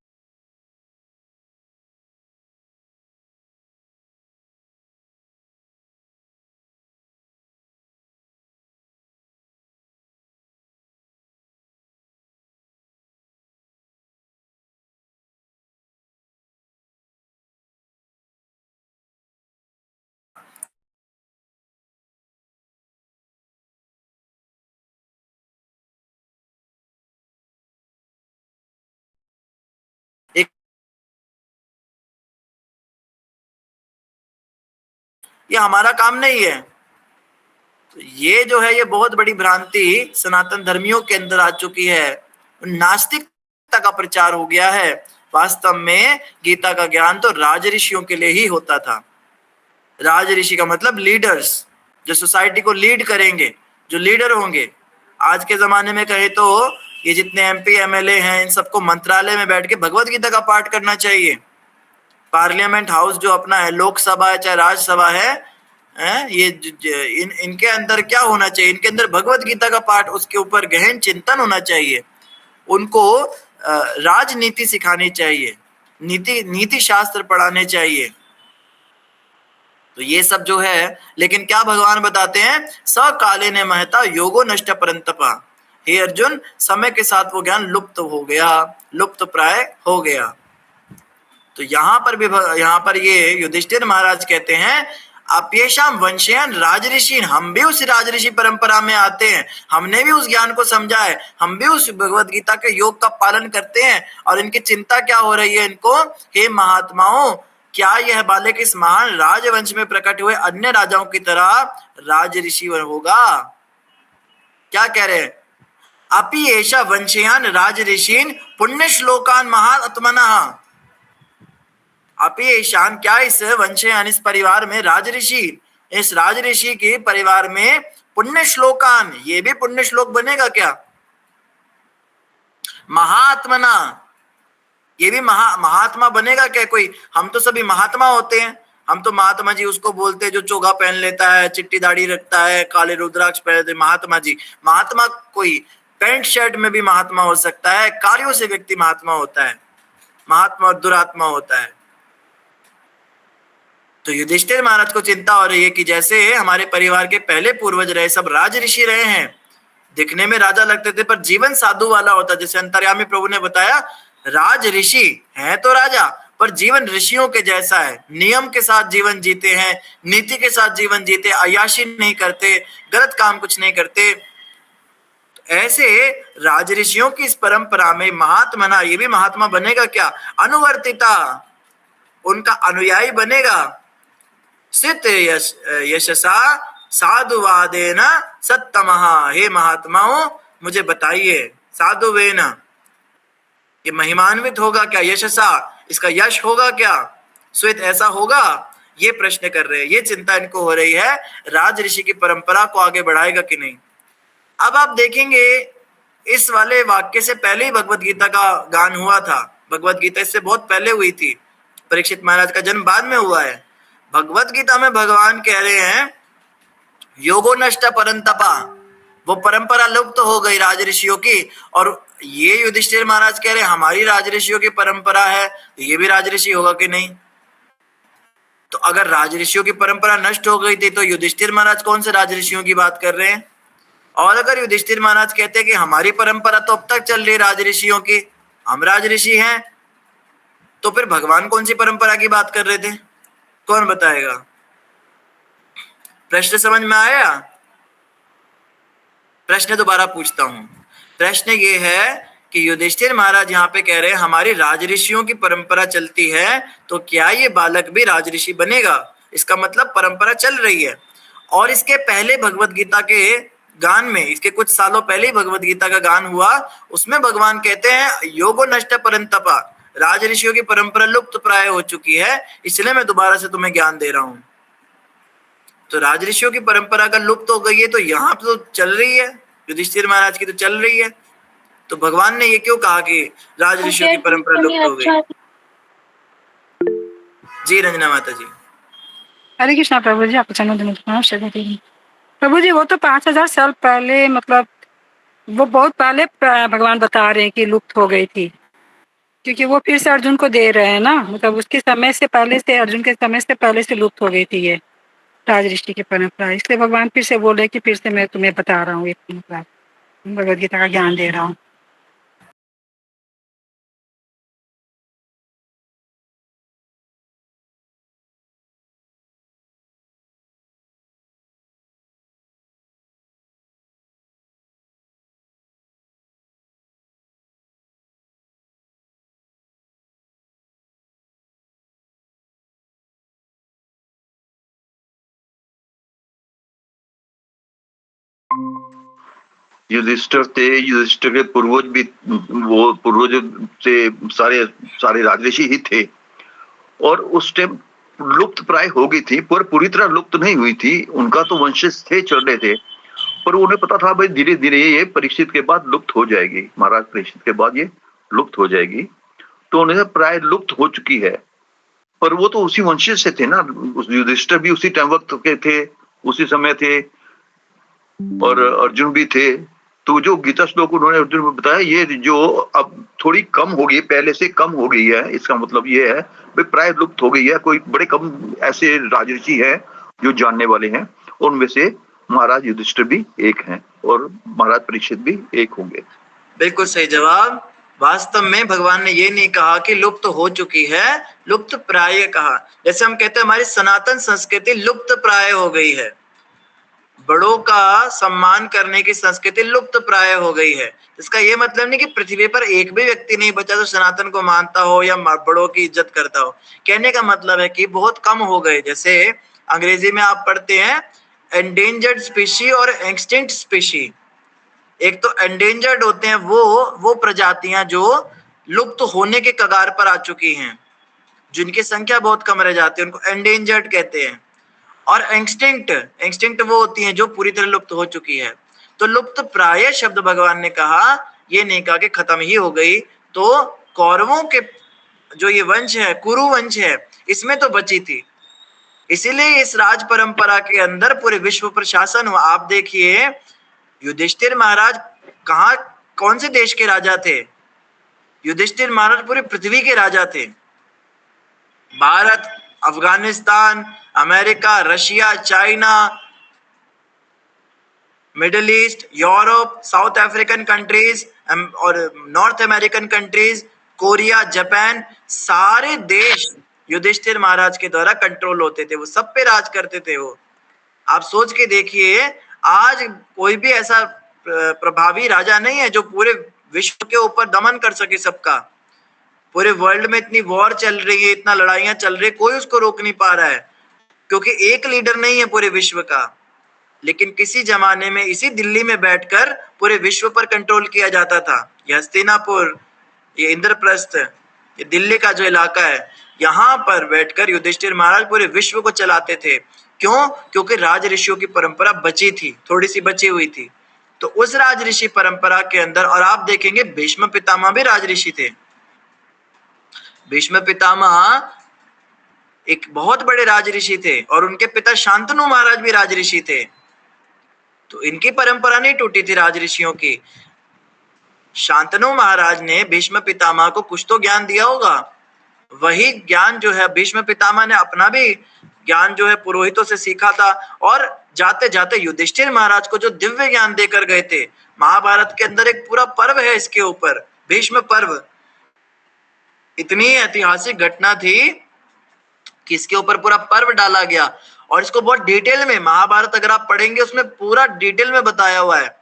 ये हमारा काम नहीं है। तो ये जो है, ये बहुत बड़ी भ्रांति सनातन धर्मियों के अंदर आ चुकी है। नास्तिकता का प्रचार हो गया है। वास्तव में गीता का ज्ञान तो राज ऋषियों के लिए ही होता था। राज ऋषि का मतलब लीडर्स, जो सोसाइटी को लीड करेंगे, जो लीडर होंगे। आज के जमाने में कहे तो ये जितने एमपी एमएलए हैं, इन सबको मंत्रालय में बैठ के भगवत गीता का पाठ करना चाहिए। पार्लियामेंट हाउस जो अपना है, लोकसभा है चाहे राज्यसभा है, ये इनके अंदर क्या होना चाहिए? इनके अंदर भगवत गीता का पाठ, उसके ऊपर गहन चिंतन होना चाहिए। उनको राजनीति सिखानी चाहिए, नीति शास्त्र पढ़ाने चाहिए। तो ये सब जो है, लेकिन क्या भगवान बताते हैं? स काले ने महता योगो नष्ट परंतपा। हे अर्जुन, समय के साथ वो ज्ञान लुप्त हो गया, लुप्त प्राय हो गया। तो यहाँ पर ये युधिष्ठिर महाराज कहते हैं, अप्येषाम वंशयन राजऋषि, हम भी उस राजऋषि परंपरा में आते हैं, हमने भी उस ज्ञान को समझा है, हम भी उस भगवत गीता के योग का पालन करते हैं। और इनकी चिंता क्या हो रही है इनको? हे महात्माओं, क्या यह बालक इस महान राजवंश में प्रकट हुए अन्य राजाओं की तरह राजऋषि होगा? क्या कह रहे हैं? अपि एषा वंशयान राजऋषिन पुण्य श्लोकान महात्मनः। अपि ईशान, क्या इस वंशयान, इस परिवार में राजऋषि, इस राजऋषि के परिवार में पुण्य श्लोकान, ये भी पुण्य श्लोक बनेगा क्या? महात्मना, ये भी महात्मा बनेगा क्या कोई? हम तो सभी महात्मा होते हैं। हम तो महात्मा जी उसको बोलते हैं जो चोगा पहन लेता है, चिट्टी दाढ़ी रखता है, काले रुद्राक्ष पहनते, महात्मा जी। महात्मा कोई पैंट शर्ट में भी महात्मा हो सकता है, कार्यों से व्यक्ति महात्मा होता है, महात्मा और दुरात्मा होता है। तो युधिष्ठिर महाराज को चिंता हो रही है कि जैसे हमारे परिवार के पहले पूर्वज रहे, सब राज ऋषि रहे हैं, दिखने में राजा लगते थे पर जीवन साधु वाला होता। जैसे अंतर्यामी प्रभु ने बताया, राज ऋषि है तो राजा, पर जीवन ऋषियों के जैसा है, नियम के साथ जीवन जीते हैं, नीति के साथ जीवन जीते, अय्याशी नहीं करते, गलत काम कुछ नहीं करते। तो ऐसे राज ऋषियों की इस परंपरा में महात्मा, ये भी महात्मा बनेगा क्या? अनुवर्तिता, उनका अनुयायी बनेगा। सित यशसा साधुवादेन सत्तमः। हे महात्माओं, मुझे बताइए, साधुवेन, ये महिमान्वित होगा क्या? यशसा, इसका यश होगा क्या? स्वित, ऐसा होगा? ये प्रश्न कर रहे हैं, ये चिंता इनको हो रही है, राज ऋषि की परंपरा को आगे बढ़ाएगा कि नहीं। अब आप देखेंगे, इस वाले वाक्य से पहले ही भगवत गीता का गान हुआ था। भगवत गीता इससे बहुत पहले हुई थी। परीक्षित महाराज का जन्म बाद में हुआ है। भगवत गीता में भगवान कह रहे हैं, योगो नष्ट परंतपा, वो परंपरा लुप्त हो गई राज ऋषियों की। और ये युधिष्ठिर महाराज कह रहे हैं, हमारी राज ऋषियों की परंपरा है, ये भी राज ऋषि होगा कि नहीं? तो अगर राज ऋषियों की परंपरा नष्ट हो गई थी, तो युधिष्ठिर महाराज कौन से राज ऋषियों की बात कर रहे हैं? और अगर युधिष्ठिर महाराज कहते हैं कि हमारी परंपरा तो अब तक चल रही है राज ऋषियों की, हम राज ऋषि हैं, तो फिर भगवान कौन सी परंपरा की बात कर रहे थे? कौन बताएगा? प्रश्न समझ में आया? प्रश्न दोबारा पूछता हूं। प्रश्न ये है कि युधिष्ठिर महाराज यहाँ पे कह रहे हैं हमारी राजऋषियों की परंपरा चलती है, तो क्या ये बालक भी राजऋषि बनेगा? इसका मतलब परंपरा चल रही है। और इसके पहले भगवत गीता के गान में, इसके कुछ सालों पहले ही भगवत गीता का गान हुआ, उसमें भगवान कहते हैं योगो नष्ट परंतपा, राज ऋषियों की परंपरा लुप्त प्राय हो चुकी है, इसलिए मैं दोबारा से तुम्हें ज्ञान दे रहा हूं। तो राज ऋषियों की परंपरा का लुप्त हो गई है, तो यहाँ तो चल रही है, युधिष्ठिर महाराज की तो चल रही है। तो भगवान ने ये क्यों कहा कि राज ऋषियों की परंपरा लुप्त हो गई? जी रंजना माता जी। हरे कृष्णा प्रभु जी, आपको चरण प्रभु जी। वो तो 5000 साल पहले, मतलब वो बहुत पहले भगवान बता रहे हैं कि लुप्त हो गई थी, क्योंकि वो फिर से अर्जुन को दे रहे हैं ना, मतलब उसके समय से पहले से, अर्जुन के समय से पहले से लुप्त हो गई थी ये राज ऋषि की परंपरा। इसलिए भगवान फिर से बोले कि फिर से मैं तुम्हें बता रहा हूँ, एक भगवद गीता का ज्ञान दे रहा हूँ। युधिष्ठिर थे, युधिष्ठिर के पूर्वज भी, वो पूर्वज से सारे राजऋषि ही थे, और उस टाइम लुप्त प्राय हो गई थी, पर पूरी तरह लुप्त नहीं हुई थी। उनका तो वंशज थे, चल रहे थे, पर उन्हें पता था भाई धीरे धीरे ये परीक्षित के बाद लुप्त हो जाएगी, महाराज परीक्षित के बाद ये लुप्त हो जाएगी, तो उन्हें प्राय लुप्त हो चुकी है। पर वो तो उसी वंशज से थे ना, युधिष्ठिर भी उसी टाइम वक्त के थे, उसी समय थे, और अर्जुन भी थे। तो जो गीता श्लोक उन्होंने अर्जुन को बताया, ये जो अब थोड़ी कम हो गई, पहले से कम हो गई है, इसका मतलब ये है भाई प्राय लुप्त हो गई है। कोई बड़े कम ऐसे राजऋषि हैं जो जानने वाले हैं, उनमें से महाराज युधिष्ठिर भी एक हैं, और महाराज परीक्षित भी एक होंगे। बिल्कुल सही जवाब। वास्तव में भगवान ने ये नहीं कहा कि लुप्त हो चुकी है, लुप्त प्राय कहा। जैसे हम कहते हैं हमारी सनातन संस्कृति लुप्त प्राय हो गई है, बड़ों का सम्मान करने की संस्कृति लुप्त प्राय हो गई है। इसका ये मतलब नहीं कि पृथ्वी पर एक भी व्यक्ति नहीं बचा जो सनातन को मानता हो या बड़ों की इज्जत करता हो। कहने का मतलब है कि बहुत कम हो गए। जैसे अंग्रेजी में आप पढ़ते हैं एंडेंजर्ड स्पीशी और एक्सटिंक्ट स्पीशी। एक तो एंडेंजर्ड होते हैं वो प्रजातियां जो लुप्त होने के कगार पर आ चुकी हैं, जिनकी संख्या बहुत कम रह जाती है, उनको एंडेंजर्ड कहते हैं। और एक्सटिंक्ट वो होती हैं जो पूरी तरह लुप्त हो चुकी है। तो लुप्त प्राय शब्द भगवान ने कहा, ये नहीं कहा कि खत्म ही हो गई। तो कौरवों के जो ये वंश है, कुरु वंश है, इसमें तो बची थी, इसीलिए इस राज परंपरा के अंदर पूरे विश्व पर शासन हुआ। आप देखिए युधिष्ठिर महाराज कौन से देश के राजा थे? युधिष्ठिर महाराज पूरी पृथ्वी के राजा थे। Bharat, Afghanistan, America, Russia, China, Middle East, Europe, South African countries और North American countries, Korea, Japan, सारे देश युधिष्ठिर महाराज के द्वारा कंट्रोल होते थे। वो सब पे राज करते थे वो। आप सोच के देखिए, आज कोई भी ऐसा प्रभावी राजा नहीं है जो पूरे विश्व के ऊपर दमन कर सके सबका। पूरे वर्ल्ड में इतनी वॉर चल रही है, इतना लड़ाइयां चल रही है, कोई उसको रोक नहीं पा रहा है, क्योंकि एक लीडर नहीं है पूरे विश्व का। लेकिन किसी जमाने में इसी दिल्ली में बैठकर पूरे विश्व पर कंट्रोल किया जाता था। ये हस्तिनापुर, ये इंद्रप्रस्थ, ये दिल्ली का जो इलाका है, यहाँ पर बैठकर युधिष्ठिर महाराज पूरे विश्व को चलाते थे। क्यों? क्योंकि राज ऋषियों की परंपरा बची थी, थोड़ी सी बची हुई थी। तो उस राज ऋषि परंपरा के अंदर, और आप देखेंगे भीष्म पितामह भी राज ऋषि थे। भीष्म पितामह एक बहुत बड़े राज ऋषि थे, और उनके पिता शांतनु महाराज भी राज ऋषि थे। तो इनकी परंपरा नहीं टूटी थी राज ऋषियों की। शांतनु महाराज ने भीष्म पितामह को कुछ तो ज्ञान दिया होगा। वही ज्ञान जो है भीष्म पितामह ने अपना भी ज्ञान जो है पुरोहितों से सीखा था, और जाते जाते युधिष्ठिर महाराज को जो दिव्य ज्ञान देकर गए थे। महाभारत के अंदर एक पूरा पर्व है इसके ऊपर, भीष्म पर्व। इतनी ऐतिहासिक घटना थी कि इसके ऊपर पूरा पर्व डाला गया, और इसको बहुत डिटेल में, महाभारत अगर आप पढ़ेंगे उसमें पूरा डिटेल में बताया हुआ है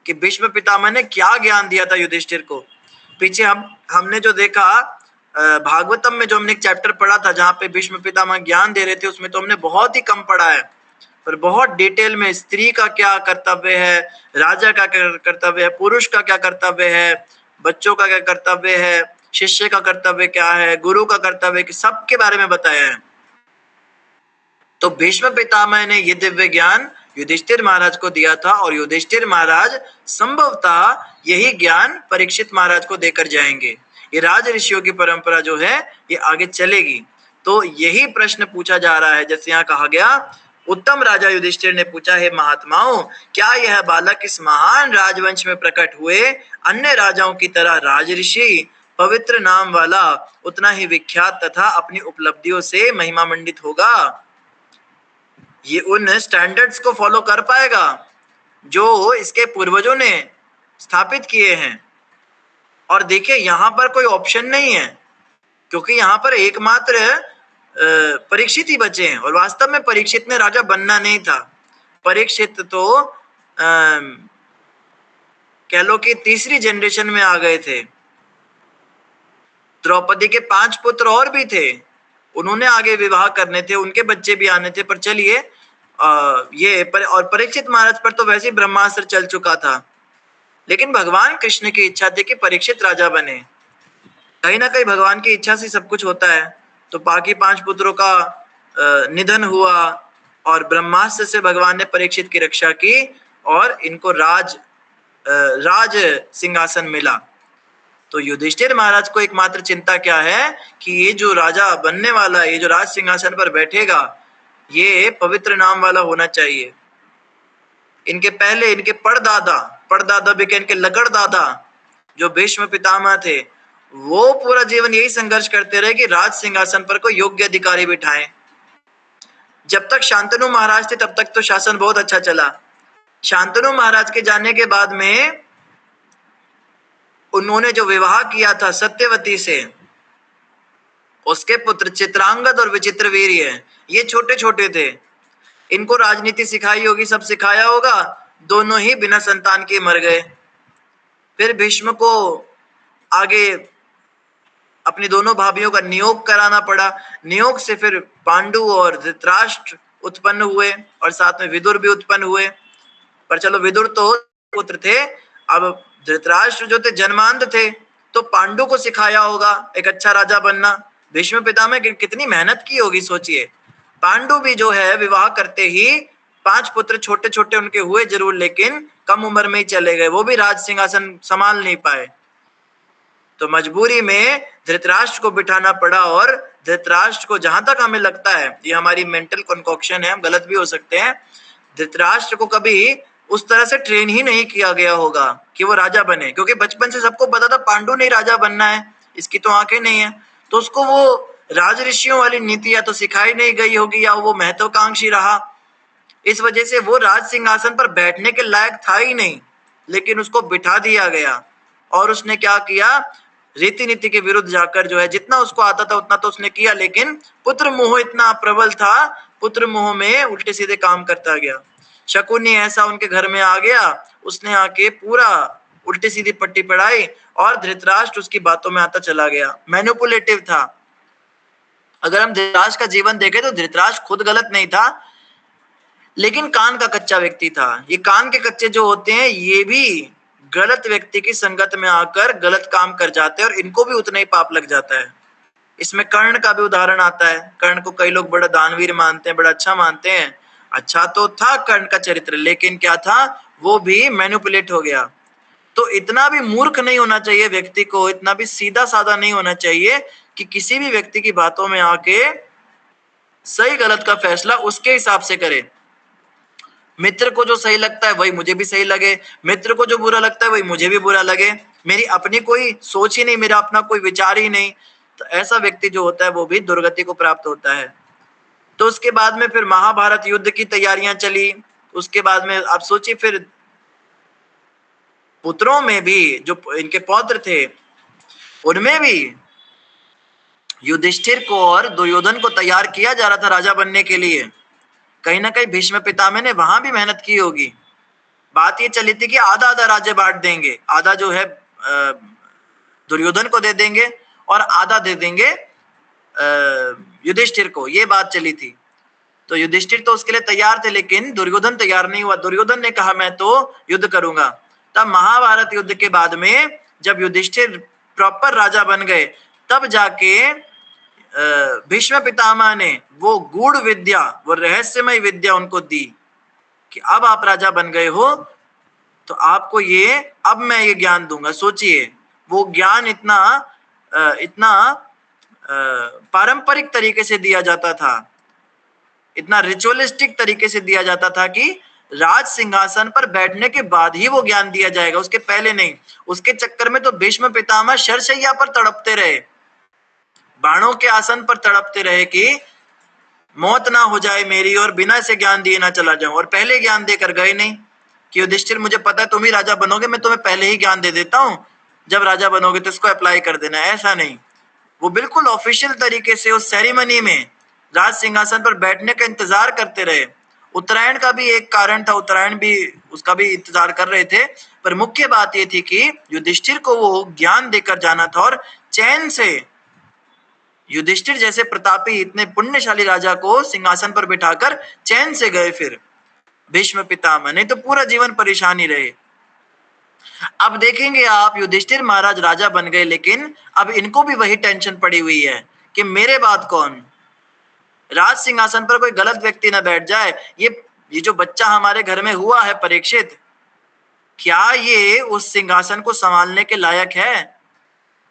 कि भीष्म पितामह ने क्या ज्ञान दिया था युधिष्ठिर को। पीछे हमने जो देखा भागवतम में, जो हमने एक चैप्टर पढ़ा था जहाँ पे भीष्म पितामह ज्ञान दे रहे थे, उसमें तो हमने बहुत ही कम पढ़ा है, पर बहुत डिटेल में स्त्री का क्या कर्तव्य है, राजा का क्या कर्तव्य है, पुरुष का क्या कर्तव्य है, बच्चों का क्या कर्तव्य है, शिष्य का कर्तव्य क्या है, गुरु का कर्तव्य, सबके बारे में बताया है। तो भीष्म पितामह ने ये दिव्य ज्ञान युधिष्ठिर महाराज को दिया था, और युधिष्ठिर महाराज संभवतः यही ज्ञान परीक्षित महाराज को देकर जाएंगे। ये राज ऋषियों की परंपरा जो है ये आगे चलेगी। तो यही प्रश्न पूछा जा रहा है, जैसे यहाँ कहा गया, उत्तम राजा युधिष्ठिर ने पूछा, हे महात्माओं, क्या यह बालक इस महान राजवंश में प्रकट हुए अन्य राजाओं की तरह राज ऋषि, पवित्र नाम वाला, उतना ही विख्यात तथा अपनी उपलब्धियों से महिमा मंडित होगा? ये उन स्टैंडर्ड्स को फॉलो कर पाएगा जो इसके पूर्वजों ने स्थापित किए हैं। और देखिए यहाँ पर कोई ऑप्शन नहीं है, क्योंकि यहाँ पर एकमात्र परीक्षित ही बचे हैं, और वास्तव में परीक्षित ने राजा बनना नहीं था। परीक्षित तो कह लो कि तीसरी जनरेशन में आ गए थे। द्रौपदी के 5 पुत्र और भी थे, उन्होंने आगे विवाह करने थे, उनके बच्चे भी आने थे। पर चलिए और परीक्षित महाराज पर तो वैसे ही ब्रह्मास्त्र चल चुका था, लेकिन भगवान कृष्ण की इच्छा थी कि परीक्षित राजा बने। कहीं ना कहीं भगवान की इच्छा से सब कुछ होता है। तो बाकी 5 पुत्रों का निधन हुआ और ब्रह्मास्त्र से भगवान ने परीक्षित की रक्षा की और इनको राज सिंहासन मिला। तो युधिष्ठिर महाराज को एकमात्र चिंता क्या है कि ये जो राजा बनने वाला है, ये जो राज सिंहासन पर बैठेगा, ये पवित्र नाम वाला होना चाहिए। इनके पहले इनके पड़दादा भी इनके लकड़ दादा जो भीष्म पितामह थे, वो पूरा जीवन यही संघर्ष करते रहे कि राज सिंहासन पर कोई योग्य अधिकारी बिठाएं। जब तक शांतनु महाराज थे तब तक तो शासन बहुत अच्छा चला। शांतनु महाराज के जाने के बाद में उन्होंने जो विवाह किया था सत्यवती से, उसके पुत्र चित्रांगद और विचित्रवीर्य, ये छोटे छोटे थे। इनको राजनीति सिखाई होगी, सब सिखाया होगा, दोनों ही बिना संतान के मर गए। फिर भीष्म को आगे अपनी दोनों भाभियों का नियोग कराना पड़ा। नियोग से फिर पांडु और धृतराष्ट्र उत्पन्न हुए और साथ में विदुर भी उत्पन्न हुए। पर चलो, विदुर तो पुत्र थे, अब धृतराष्ट्र जो थे जन्मांध थे, तो पांडु को सिखाया होगा एक अच्छा राजा बनना। भीष्म पितामह कितनी मेहनत की होगी सोचिए। पांडु भी जो है विवाह करते ही 5 पुत्र छोटे छोटे उनके हुए जरूर, लेकिन कम उम्र में ही चले गए, वो भी राज सिंहासन संभाल नहीं पाए। तो मजबूरी में धृतराष्ट्र को बिठाना पड़ा। और धृतराष्ट्र को, जहां तक हमें लगता है, ये हमारी मेंटल कॉन्कॉक्शन है, हम गलत भी हो सकते हैं, धृतराष्ट्र को कभी उस तरह से ट्रेन ही नहीं किया गया होगा कि वो राजा बने, क्योंकि बचपन से सबको पता था पांडु नहीं राजा बनना है, इसकी तो आंखें नहीं है। तो उसको वो राज ऋषियों वाली नीति या तो सिखाई नहीं गई होगी या वो महत्वाकांक्षी रहा। इस वजह से वो राज सिंहासन पर बैठने के लायक था ही नहीं, लेकिन उसको बिठा दिया गया। और उसने क्या किया, रीति नीति के विरुद्ध जाकर जो है जितना उसको आता था उतना तो उसने किया, लेकिन पुत्र मोह इतना प्रबल था, पुत्र मोह में उल्टे सीधे काम करता गया। शकुनी ऐसा उनके घर में आ गया, उसने आके पूरा उल्टी सीधी पट्टी पढ़ाई और धृतराष्ट्र उसकी बातों में आता चला गया। मैनिपुलेटिव था। अगर हम धृतराष्ट्र का जीवन देखें तो धृतराष्ट्र खुद गलत नहीं था, लेकिन कान का कच्चा व्यक्ति था। ये कान के कच्चे जो होते हैं, ये भी गलत व्यक्ति की संगत में आकर गलत काम कर जाते हैं और इनको भी उतना ही पाप लग जाता है। इसमें कर्ण का भी उदाहरण आता है। कर्ण को कई लोग बड़ा दानवीर मानते हैं, बड़ा अच्छा मानते हैं। अच्छा तो था कर्ण का चरित्र, लेकिन क्या था, वो भी मैनिपुलेट हो गया। तो इतना भी मूर्ख नहीं होना चाहिए व्यक्ति को, इतना भी सीधा साधा नहीं होना चाहिए कि किसी भी व्यक्ति की बातों में आके सही गलत का फैसला उसके हिसाब से करे। मित्र को जो सही लगता है वही मुझे भी सही लगे, मित्र को जो बुरा लगता है वही मुझे भी बुरा लगे, मेरी अपनी कोई सोच ही नहीं, मेरा अपना कोई विचार ही नहीं। तो ऐसा व्यक्ति जो होता है वो भी दुर्गति को प्राप्त होता है। तो उसके बाद में फिर महाभारत युद्ध की तैयारियां चली। उसके बाद में आप सोचिए, फिर पुत्रों में भी जो इनके पौत्र थे, उनमें भी युधिष्ठिर को और दुर्योधन को तैयार किया जा रहा था राजा बनने के लिए। कहीं ना कहीं भीष्म पितामह ने वहां भी मेहनत की होगी। बात ये चली थी कि आधा आधा राज्य बांट देंगे, आधा जो है दुर्योधन को दे देंगे और आधा दे देंगे युधिष्ठिर को, ये बात चली थी। तो युधिष्ठिर तो उसके लिए तैयार थे, लेकिन दुर्योधन तैयार नहीं हुआ। दुर्योधन ने कहा मैं तो युद्ध करूंगा। तब महाभारत युद्ध के बाद में जब युधिष्ठिर प्रॉपर राजा बन गए, तब जाके भीष्म पितामह ने वो गूढ़ विद्या, वो रहस्यमय विद्या उनको दी कि अब आप राजा बन गए हो तो आपको ये, अब मैं ये ज्ञान दूंगा। सोचिए, वो ज्ञान इतना पारंपरिक तरीके से दिया जाता था, इतना रिचुअलिस्टिक तरीके से दिया जाता था कि राज सिंहासन पर बैठने के बाद ही वो ज्ञान दिया जाएगा, उसके पहले नहीं। उसके चक्कर में तो भीष्म पितामह शरशैया पर तड़पते रहे, बाणों के आसन पर तड़पते रहे कि मौत ना हो जाए मेरी और बिना से ज्ञान दिए ना चला जाऊं। और पहले ज्ञान देकर गए नहीं कि युधिष्ठिर मुझे पता है तुम ही राजा बनोगे, मैं तुम्हें पहले ही ज्ञान दे देता हूं, जब राजा बनोगे तो इसको अप्लाई कर देना। ऐसा नहीं, वो बिल्कुल ऑफिशियल तरीके से उस सेरेमनी में राज सिंहासन पर बैठने का इंतजार करते रहे। उत्तरायण का भी एक कारण था, उत्तरायण भी उसका भी इंतजार कर रहे थे, पर मुख्य बात ये थी कि युधिष्ठिर को वो ज्ञान देकर जाना था और चैन से। युधिष्ठिर जैसे प्रतापी इतने पुण्यशाली राजा को सिंहासन पर बिठाकर चैन से गए फिर भीष्म पितामह, नहीं तो पूरा जीवन परेशान ही रहे। अब देखेंगे आप, युधिष्ठिर महाराज राजा बन गए, लेकिन अब इनको भी वही टेंशन पड़ी हुई है कि मेरे बाद कौन, राज सिंहासन पर कोई गलत व्यक्ति ना बैठ जाए। ये जो बच्चा हमारे घर में हुआ है परीक्षित, क्या ये उस सिंहासन को संभालने के लायक है?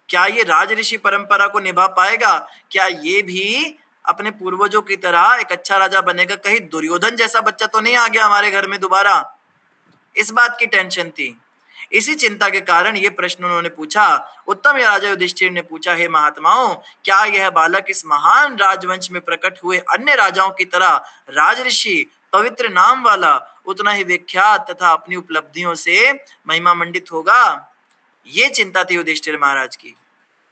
क्या ये राज ऋषि परंपरा को निभा पाएगा? क्या ये भी अपने पूर्वजों की तरह एक अच्छा राजा बनेगा? कहीं दुर्योधन जैसा बच्चा तो नहीं आ गया हमारे घर में दोबारा? इस बात की टेंशन थी। इसी चिंता के कारण ये प्रश्न उन्होंने पूछा। उत्तम राजा युधिष्ठिर ने पूछा, हे महात्माओं, क्या यह बालक इस महान राजवंश में प्रकट हुए अन्य राजाओं की तरह राजऋषि, पवित्र नाम वाला, उतना ही विख्यात तथा अपनी उपलब्धियों से महिमा मंडित होगा? ये चिंता थी युधिष्ठिर महाराज की,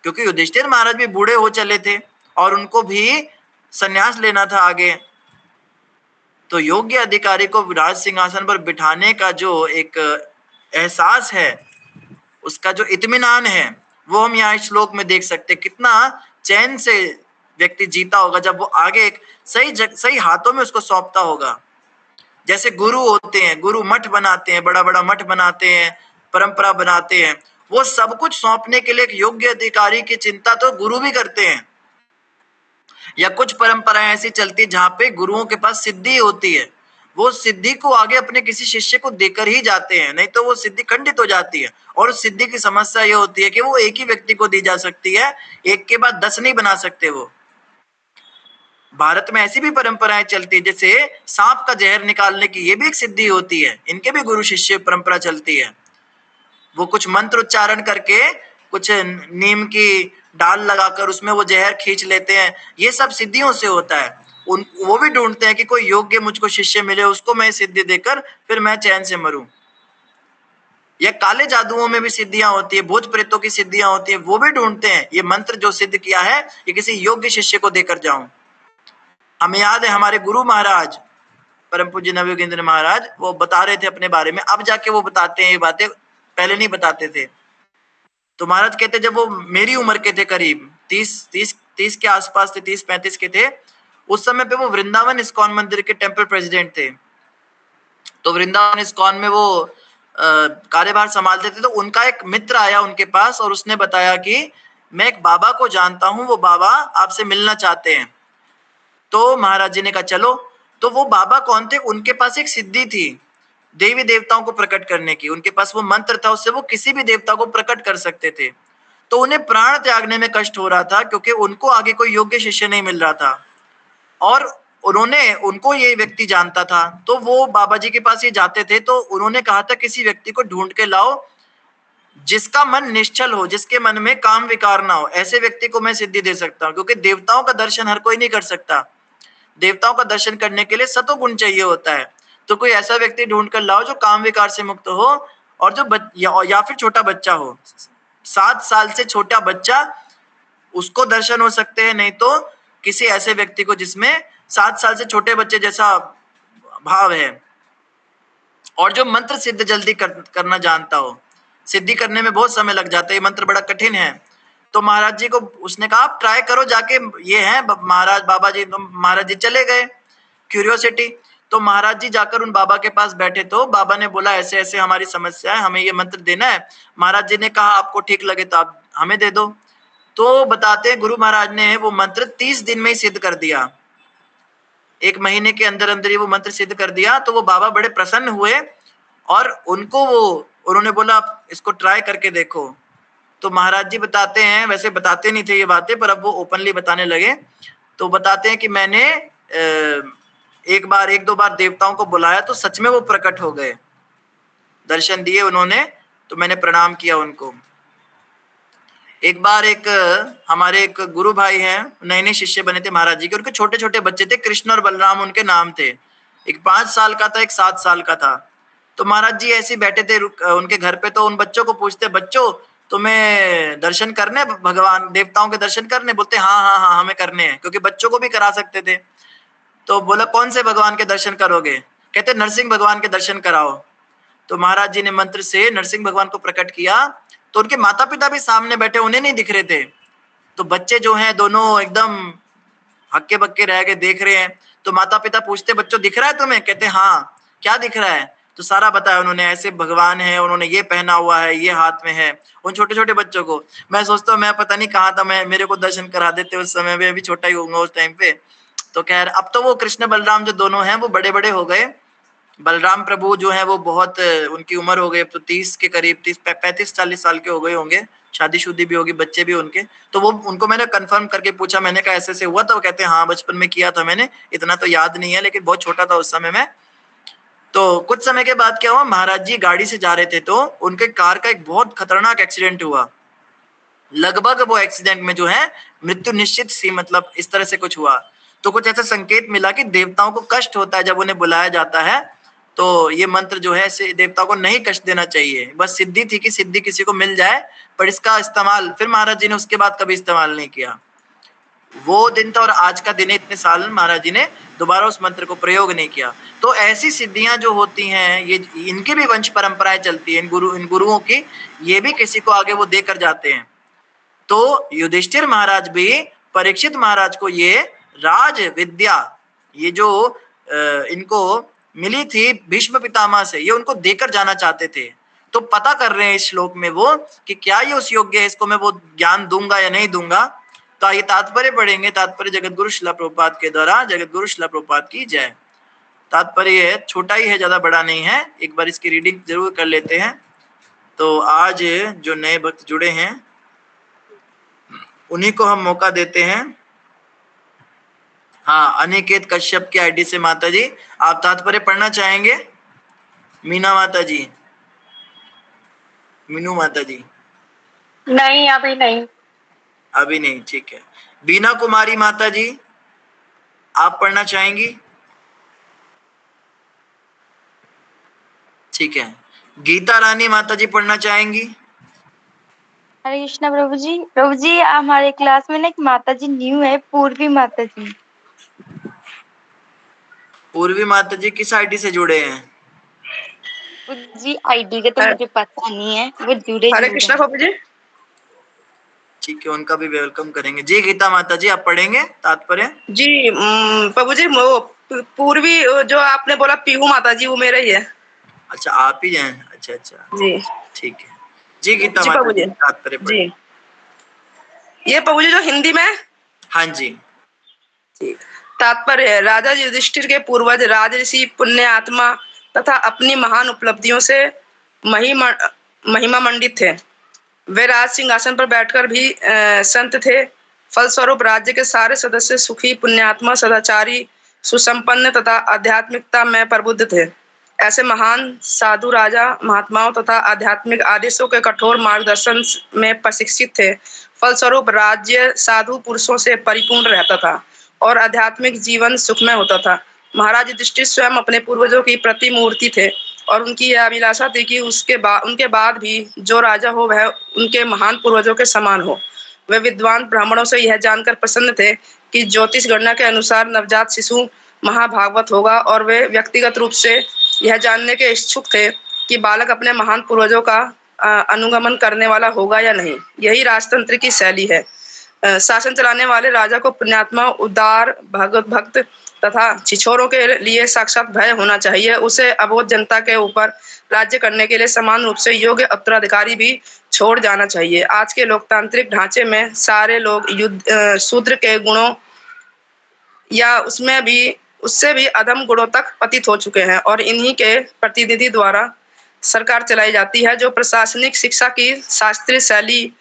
क्योंकि युधिष्ठिर महाराज भी बूढ़े हो चले थे और उनको भी संन्यास लेना था आगे। तो योग्य अधिकारी को राज सिंहासन पर बिठाने का जो एक एहसास है, उसका जो इत्मीनान है, वो हम यहाँ श्लोक में देख सकते। कितना चैन से व्यक्ति जीता होगा जब वो आगे एक सही हाथों में उसको सौंपता होगा। जैसे गुरु होते हैं, गुरु मठ बनाते हैं, बड़ा बड़ा मठ बनाते हैं, परंपरा बनाते हैं, वो सब कुछ सौंपने के लिए एक योग्य अधिकारी की चिंता तो गुरु भी करते हैं। या कुछ परंपराएं ऐसी चलती जहां पे गुरुओं के पास सिद्धि होती है, वो सिद्धि को आगे अपने किसी शिष्य को देकर ही जाते हैं, नहीं तो वो सिद्धि खंडित हो जाती है। और उस सिद्धि की समस्या ये होती है कि वो एक ही व्यक्ति को दी जा सकती है, एक के बाद 10 नहीं बना सकते। वो भारत में ऐसी भी परंपराएं चलती है, जैसे सांप का जहर निकालने की, ये भी एक सिद्धि होती है, इनके भी गुरु शिष्य परंपरा चलती है। वो कुछ मंत्र उच्चारण करके, कुछ नीम की डाल लगाकर उसमें वो जहर खींच लेते हैं, ये सब सिद्धियों से होता है। वो भी ढूंढते हैं कि कोई योग्य मुझको शिष्य मिले, उसको मैं सिद्धि देकर फिर मैं चैन से मरूं। या काले जादुओं में भी सिद्धियां होती है, भूत प्रेतों की सिद्धियां होती है, वो भी ढूंढते हैं ये मंत्र जो सिद्ध किया है ये किसी योग्य शिष्य को देकर जाऊं। हमें याद है हमारे गुरु महाराज परम पूज्य नवयोगेंद्र महाराज, वो बता रहे थे अपने बारे में, अब जाके वो बताते हैं ये बातें, पहले नहीं बताते थे। तो महाराज कहते जब वो मेरी उम्र के थे, करीब 30 के आसपास थे, 30-35 के थे, उस समय पे वो वृंदावन इस्कॉन मंदिर के टेम्पल प्रेसिडेंट थे। तो वृंदावन इस्कॉन में वो कार्यभार संभालते थे। तो उनका एक मित्र आया उनके पास और उसने बताया कि मैं एक बाबा को जानता हूँ, वो बाबा आपसे मिलना चाहते हैं। तो महाराज जी ने कहा चलो। तो वो बाबा कौन थे? उनके पास एक सिद्धि थी देवी देवताओं को प्रकट करने की, उनके पास वो मंत्र था, उससे वो किसी भी देवता को प्रकट कर सकते थे। तो उन्हें प्राण त्यागने में कष्ट हो रहा था, क्योंकि उनको आगे कोई योग्य शिष्य नहीं मिल रहा था और उनको ये व्यक्ति जानता था। तो वो बाबा जी के पास ही जाते थे। तो उन्होंने कहा था किसी व्यक्ति को ढूंढ के लाओ जिसका मन निश्चल हो, जिसके मन में काम विकार ना हो, ऐसे व्यक्ति को मैं सिद्धि दे सकता हूँ। क्योंकि देवताओं का दर्शन हर कोई नहीं कर सकता, देवताओं का दर्शन करने के लिए सतोगुण चाहिए होता है। तो कोई ऐसा व्यक्ति ढूंढ कर लाओ जो काम विकार से मुक्त हो और जो या फिर छोटा बच्चा हो, 7 साल से छोटा बच्चा, उसको दर्शन हो सकते हैं, नहीं तो किसी ऐसे व्यक्ति को जिसमें 7 साल से छोटे बच्चे जैसा भाव है और जो मंत्र सिद्ध जल्दी करना जानता हो। सिद्धि करने में बहुत समय लग जाता है, ये मंत्र बड़ा कठिन है। तो महाराज जी को उसने कहा आप ट्राई करो जाके, ये है महाराज बाबा जी। तो महाराज जी चले गए, क्यूरियोसिटी। तो महाराज जी जाकर उन बाबा के पास बैठे, तो बाबा ने बोला ऐसे ऐसे हमारी समस्या है, हमें ये मंत्र देना है। महाराज जी ने कहा आपको ठीक लगे तो आप हमें दे दो। तो बताते हैं गुरु महाराज ने वो मंत्र 30 दिन में ही सिद्ध कर दिया, 1 महीने के अंदर अंदर ही वो मंत्र सिद्ध कर दिया। तो वो बाबा बड़े प्रसन्न हुए और उन्होंने बोला आप इसको ट्राई करके देखो। तो महाराज जी बताते हैं, वैसे बताते नहीं थे ये बातें, पर अब वो ओपनली बताने लगे। तो बताते हैं कि मैंने 1-2 बार देवताओं को बुलाया तो सच में वो प्रकट हो गए, दर्शन दिए उन्होंने, तो मैंने प्रणाम किया उनको। एक बार हमारे एक गुरु भाई हैं, नए नए शिष्य बने थे महाराज जी के, उनके छोटे छोटे बच्चे थे, कृष्ण और बलराम उनके नाम थे। एक 5 साल का था, एक 7 साल का था। तो महाराज जी ऐसे बैठे थे उनके घर पे, तो उन बच्चों को पूछते, बच्चों तुम्हें दर्शन करने, भगवान देवताओं के दर्शन करने? बोलते हाँ हमें करने हैं, क्योंकि बच्चों को भी करा सकते थे। तो बोला कौन से भगवान के दर्शन करोगे? कहते नरसिंह भगवान के दर्शन कराओ। तो महाराज जी ने मंत्र से नरसिंह भगवान को प्रकट किया। तो उनके माता पिता भी सामने बैठे, उन्हें नहीं दिख रहे थे। तो बच्चे जो हैं दोनों एकदम हक्के बक्के रह गए, देख रहे हैं। तो माता पिता पूछते बच्चों दिख रहा है तुम्हें? कहते हाँ। क्या दिख रहा है? तो सारा बताया उन्होंने, ऐसे भगवान है, उन्होंने ये पहना हुआ है, ये हाथ में है। उन छोटे छोटे बच्चों को मैं सोचता हूँ, मैं पता नहीं कहाँ था, मैं मेरे को दर्शन करा देते उस समय में, अभी छोटा ही होऊंगा उस टाइम पे। तो खैर अब तो वो कृष्ण बलराम जो दोनों हैं वो बड़े बड़े हो गए। बलराम प्रभु जो है वो बहुत उनकी उम्र हो गई, अब तो 30 के करीब, 35-40 साल के हो गए होंगे, शादीशुदी भी होगी, बच्चे भी उनके। तो वो उनको मैंने कंफर्म करके पूछा, मैंने कहा ऐसे से हुआ? तो वो कहते हैं हाँ बचपन में किया था मैंने, इतना तो याद नहीं है लेकिन बहुत छोटा था उस समय में। तो कुछ समय के बाद क्या हुआ, महाराज जी गाड़ी से जा रहे थे तो उनके कार का एक बहुत खतरनाक एक्सीडेंट हुआ। लगभग वो एक्सीडेंट में जो है मृत्यु निश्चित सी, मतलब इस तरह से कुछ हुआ। तो कुछ ऐसा संकेत मिला कि देवताओं को कष्ट होता है जब उन्हें बुलाया जाता है, तो ये मंत्र जो है इसे देवताओं को नहीं कष्ट देना चाहिए। बस सिद्धि थी कि सिद्धि किसी को मिल जाए, पर इसका इस्तेमाल फिर महाराज जी ने उसके बाद कभी इस्तेमाल नहीं किया। वो दिन था और आज का दिन है, इतने साल महाराज जी ने दोबारा उस मंत्र को प्रयोग नहीं किया। तो ऐसी सिद्धियां जो होती हैं, ये इनकी भी वंश परंपराएं चलती है, इन गुरुओं की, ये भी किसी को आगे वो देकर जाते हैं। तो युधिष्ठिर महाराज भी परीक्षित महाराज को ये राज विद्या, ये जो इनको मिली थी भीष्म पितामह से, ये उनको देकर जाना चाहते थे। तो पता कर रहे हैं इस श्लोक में वो कि क्या ये उस योग्य है, इसको मैं वो ज्ञान दूंगा या नहीं दूंगा। तो ये तात्पर्य पढ़ेंगे, तात्पर्य जगतगुरु श्रील प्रभुपाद के द्वारा। जगतगुरु श्रील प्रभुपाद की जय। तात्पर्य छोटा ही है, ज्यादा बड़ा नहीं है, एक बार इसकी रीडिंग जरूर कर लेते हैं। तो आज जो नए भक्त जुड़े हैं उन्हीं को हम मौका देते हैं। हाँ, अनिकेत कश्यप की आईडी से माता जी आप तात्पर्य पढ़ना चाहेंगे? मीना माता जी, मीनू माता जी? नहीं, अभी नहीं। अभी नहीं, ठीक है। बीना कुमारी माता जी आप पढ़ना चाहेंगी? ठीक है। गीता रानी माता जी पढ़ना चाहेंगी? हरे कृष्णा प्रभु जी। प्रभु जी हमारे क्लास में ना एक माता जी न्यू है, पूर्वी माता जी। पूर्वी माता जी किस आईडी से जुड़े हैं? जी आईडी का तो मुझे पता नहीं है, वो जुड़े। हरे कृष्णा प्रभु जी। ठीक है, उनका भी वेलकम करेंगे। जी गीता माता जी आप पढ़ेंगे तात्पर्य? जी प्रभु जी, वो पूर्वी जो आपने बोला पीहू माता जी, वो मेरा ही है। अच्छा आप ही हैं? अच्छा अच्छा जी ठीक है। जी गीता जी माता प्रभु जी, तात्पर्य जी ये प्रभु जी जो हिंदी में। हाँ जी तात्पर्य है, राजा युधिष्ठिर के पूर्वज राजऋषि पुण्य आत्मा तथा अपनी महान उपलब्धियों से महिमा मंडित थे। वे राज सिंहासन पर बैठकर भी संत थे। फलस्वरूप राज्य के सारे सदस्य सुखी, पुण्यात्मा, सदाचारी, सुसंपन्न तथा आध्यात्मिकता में प्रबुद्ध थे। ऐसे महान साधु राजा महात्माओं तथा आध्यात्मिक आदेशों के कठोर मार्गदर्शन में प्रशिक्षित थे। फलस्वरूप राज्य साधु पुरुषों से परिपूर्ण रहता था और आध्यात्मिक जीवन सुखमय होता था। महाराज युधिष्ठिर स्वयं अपने पूर्वजों की प्रतिमूर्ति थे और उनकी यह अभिलाषा थी कि उनके बाद भी जो राजा हो वह उनके महान पूर्वजों के समान हो। वे विद्वान ब्राह्मणों से यह जानकर प्रसन्न थे कि ज्योतिष गणना के अनुसार नवजात शिशु महाभागवत होगा और वे व्यक्तिगत रूप से यह जानने के इच्छुक थे कि बालक अपने महान पूर्वजों का अनुगमन करने वाला होगा या नहीं। यही राजतंत्र की शैली है। शासन चलाने वाले राजा को पुण्यात्मा, उदार, भगवत भक्त तथा छिछोरों के लिए साक्षात भय होना चाहिए। उसे अबोध जनता के ऊपर राज्य करने के लिए समान रूप से योग्य उत्तराधिकारी भी छोड़ जाना चाहिए। आज के लोकतांत्रिक ढांचे में सारे लोग शूद्र के गुणों या उससे भी अधम गुणों तक पतित हो चुके हैं और इन्हीं के प्रतिनिधि द्वारा सरकार चलाई जाती है, जो प्रशासनिक शिक्षा की शास्त्रीय शैली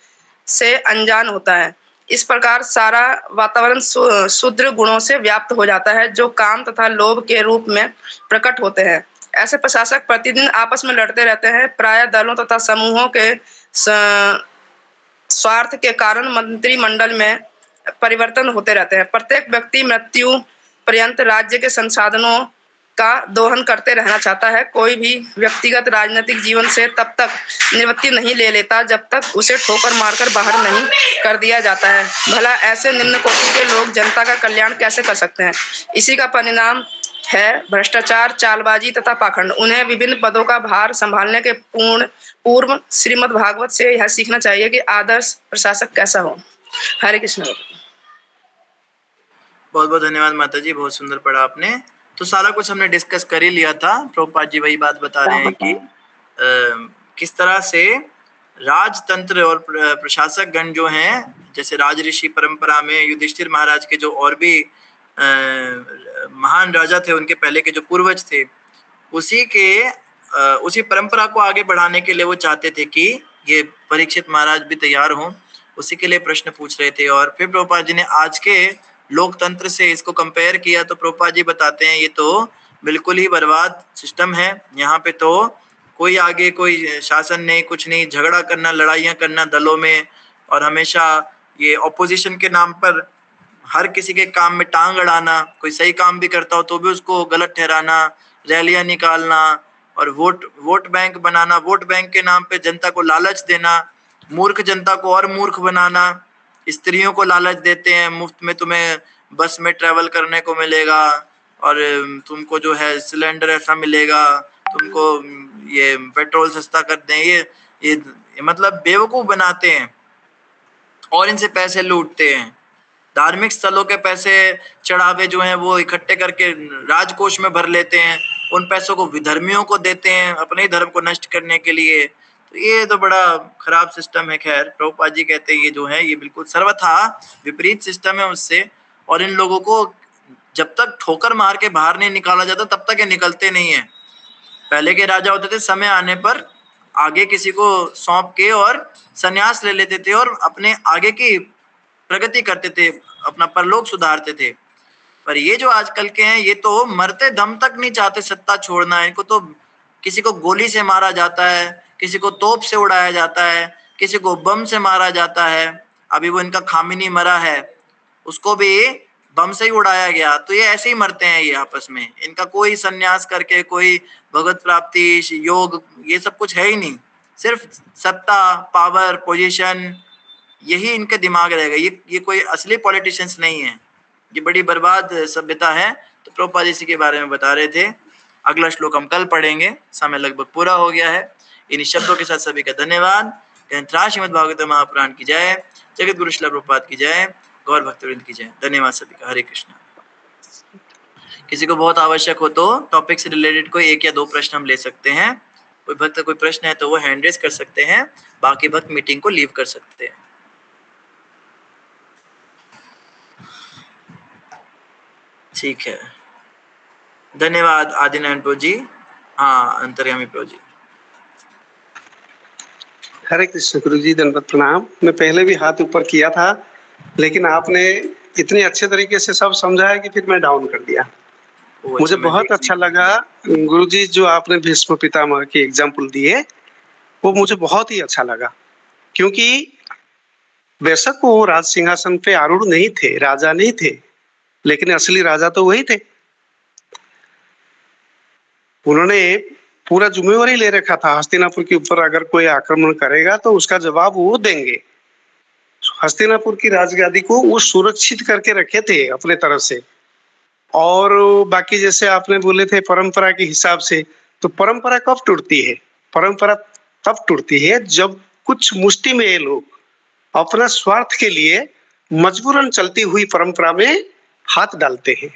से अनजान होता है। इस प्रकार सारा वातावरण शूद्र गुणों से व्याप्त हो जाता है, जो काम तथा लोभ के रूप में प्रकट होते हैं। ऐसे प्रशासक प्रतिदिन आपस में लड़ते रहते हैं। प्राय दलों तथा समूहों के स्वार्थ के कारण मंत्रिमंडल में परिवर्तन होते रहते हैं। प्रत्येक व्यक्ति मृत्यु पर्यंत राज्य के संसाधनों का दोहन करते रहना चाहता है। कोई भी व्यक्तिगत राजनीतिक जीवन से तब तक निवृत्ति नहीं ले लेता जब तक उसे ठोकर मारकर बाहर नहीं कर दिया जाता है। भला ऐसे निम्न कोटि के लोग जनता का कल्याण कैसे कर सकते हैं? इसी का परिणाम है भ्रष्टाचार, चालबाजी तथा पाखंड। उन्हें विभिन्न पदों का भार संभालने के पूर्व श्रीमद् भागवत से यह सीखना चाहिए कि आदर्श प्रशासक कैसा हो। हरे कृष्ण। बहुत बहुत धन्यवाद माता जी, बहुत सुंदर पढ़ा आपने। तो तो सारा कुछ हमने डिस्कस कर ही लिया था। प्रभुपाद जी वही बात बता रहे हैं कि किस तरह से राजतंत्र और प्रशासक गण जो हैं, जैसे राज ऋषि परंपरा में युधिष्ठिर महाराज के जो और भी महान राजा थे, उनके पहले के जो पूर्वज थे, उसी परंपरा को आगे बढ़ाने के लिए वो चाहते थे कि ये परीक्षित महाराज भी तैयार हों। उसी के लिए प्रश्न पूछ रहे थे। और फिर प्रभुपाद जी ने आज के लोकतंत्र से इसको कंपेयर किया, तो प्रभुपाद जी बताते हैं ये तो बिल्कुल ही बर्बाद सिस्टम है। यहाँ पे तो कोई आगे कोई शासन नहीं, कुछ नहीं, झगड़ा करना, लड़ाइयाँ करना दलों में, और हमेशा ये ऑपोजिशन के नाम पर हर किसी के काम में टांग अड़ाना, कोई सही काम भी करता हो तो भी उसको गलत ठहराना, रैलियां निकालना और वोट बैंक बनाना, वोट बैंक के नाम पे जनता को लालच देना, मूर्ख जनता को और मूर्ख बनाना। स्त्रियों को लालच देते हैं, मुफ्त में तुम्हें बस में ट्रैवल करने को मिलेगा और तुमको जो है सिलेंडर ऐसा मिलेगा, तुमको ये पेट्रोल सस्ता कर दें। ये मतलब बेवकूफ बनाते हैं और इनसे पैसे लूटते हैं। धार्मिक स्थलों के पैसे चढ़ावे जो हैं वो इकट्ठे करके राजकोष में भर लेते हैं, उन पैसों को विधर्मियों को देते हैं अपने ही धर्म को नष्ट करने के लिए। तो ये तो बड़ा खराब सिस्टम है। खैर, प्रभुपाद जी कहते हैं ये जो है ये बिल्कुल सर्वथा विपरीत सिस्टम है उससे, और इन लोगों को जब तक ठोकर मार के बाहर नहीं निकाला जाता तब तक ये निकलते नहीं है। पहले के राजा होते थे, समय आने पर आगे किसी को सौंप के और संन्यास ले लेते थे और अपने आगे की प्रगति करते थे, अपना परलोक सुधारते थे। पर ये जो आजकल के हैं ये तो मरते दम तक नहीं चाहते सत्ता छोड़ना है। इनको तो किसी को गोली से मारा जाता है, किसी को तोप से उड़ाया जाता है, किसी को बम से मारा जाता है। अभी वो इनका खामिनी मरा है, उसको भी बम से ही उड़ाया गया। तो ये ऐसे ही मरते हैं ये आपस में। इनका कोई संन्यास करके कोई भगवत प्राप्ति योग ये सब कुछ है ही नहीं। सिर्फ सत्ता, पावर, पोजीशन, यही इनके दिमाग रहेगा। ये कोई असली पॉलिटिशियंस नहीं है, ये बड़ी बर्बाद सभ्यता है। तो प्रभुपाद इसी के बारे में बता रहे थे। अगला श्लोक हम कल पढ़ेंगे, समय लगभग पूरा हो गया है। इन शब्दों के साथ सभी का धन्यवाद। श्रीमद् भागवत महापुराण की जय, जगत गुरु श्रील प्रभुपाद की जय, गौर भक्तवृंद की जय। धन्यवाद सभी का। हरे कृष्णा। किसी को बहुत आवश्यक हो तो टॉपिक से रिलेटेड कोई एक या दो प्रश्न हम ले सकते हैं। कोई भक्त कोई प्रश्न है तो वो हैंड रेज कर सकते हैं, बाकी भक्त मीटिंग को लीव कर सकते हैं। ठीक है, धन्यवाद आदिनारायण प्रभु जी। हाँ, अंतर्यामी प्रभु जी। हरे कृष्ण गुरु जी, दंडवत प्रणाम। मैं पहले भी हाथ ऊपर किया था, लेकिन आपने इतने अच्छे तरीके से सब समझाया कि फिर मैं डाउन कर दिया। मुझे बहुत अच्छा लगा गुरु जी, जो आपने भीष्म पितामह की एग्जाम्पल दिए वो मुझे बहुत ही अच्छा लगा। क्योंकि बेशक वो राज सिंहासन पे आरूढ़ नहीं थे, राजा नहीं थे, लेकिन असली राजा तो वही थे। उन्होंने पूरा जिम्मेवारी ले रखा था हस्तिनापुर के ऊपर, अगर कोई आक्रमण करेगा तो उसका जवाब वो देंगे। हस्तिनापुर की राजगादी को वो सुरक्षित करके रखे थे अपने तरफ से। और बाकी जैसे आपने बोले थे परंपरा के हिसाब से, तो परंपरा कब टूटती है? परंपरा तब टूटती है जब कुछ मुष्टि में ये लोग अपना स्वार्थ के लिए मजबूरन चलती हुई परंपरा में हाथ डालते हैं,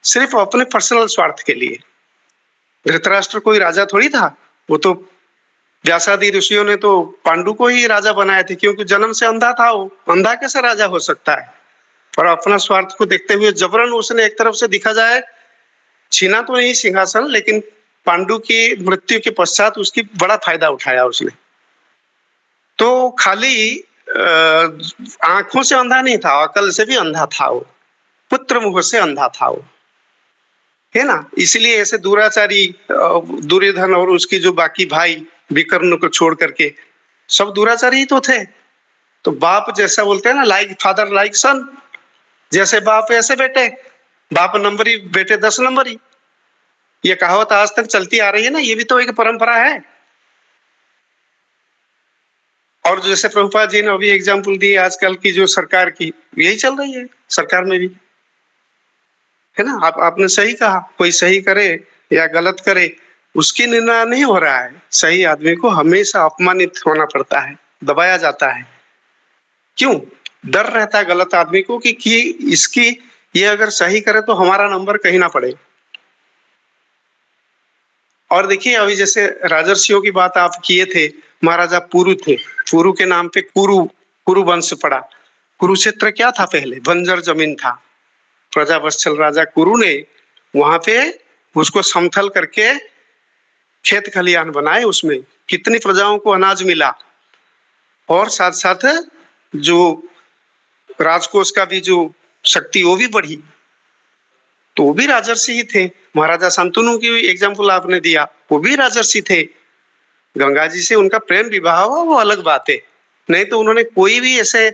सिर्फ अपने पर्सनल स्वार्थ के लिए। धृतराष्ट्र कोई राजा थोड़ी था, वो तो व्यासादि ऋषियों ने तो पांडु को ही राजा बनाए थे, क्योंकि जन्म से अंधा था। वो अंधा कैसे राजा हो सकता है? पर अपना स्वार्थ को देखते हुए जबरन उसने एक तरफ से दिखा जाए छीना तो नहीं सिंहासन, लेकिन पांडु की मृत्यु के पश्चात उसकी बड़ा फायदा उठाया उसने। तो खाली आंखों से अंधा नहीं था, अकल से भी अंधा था वो, पुत्र मोह से अंधा था वो, है ना। इसलिए ऐसे दुराचारी दुर्योधन और उसकी जो बाकी भाई विकर्ण को छोड़ करके सब दुराचारी ही तो थे। तो बाप जैसा बोलते हैं ना, लाइक फादर लाइक सन, जैसे बाप ऐसे बेटे, बाप नंबरी बेटे 10 नंबरी। ये कहावत आज तक चलती आ रही है ना, ये भी तो एक परंपरा है। और जैसे प्रभुपाद जी ने अभी एग्जाम्पल दी आजकल की जो सरकार की, यही चल रही है सरकार में भी, है ना। आपने सही कहा, कोई सही करे या गलत करे उसकी निर्णय नहीं हो रहा है। सही आदमी को हमेशा अपमानित होना पड़ता है, दबाया जाता है। क्यों? डर रहता है गलत आदमी को कि इसकी ये अगर सही करे तो हमारा नंबर कहीं ना पड़े। और देखिए अभी जैसे राजर्षियों की बात आप किए थे, महाराजा पुरु थे, पुरु के नाम पे कुरु वंश पड़ा। कुरुक्षेत्र क्या था पहले? बंजर जमीन था। प्रजावत्सल राजा कुरु ने वहां पे उसको समतल करके खेत खलियान बनाए, उसमें कितनी प्रजाओं को अनाज मिला और साथ साथ जो राजकोष का भी जो शक्ति वो भी बढ़ी। तो वो भी राजर्षि ही थे। महाराजा शांतनु की एग्जाम्पल आपने दिया, वो भी राजर्षि थे। गंगा जी से उनका प्रेम विवाह हुआ वो अलग बात है, नहीं तो उन्होंने कोई भी ऐसे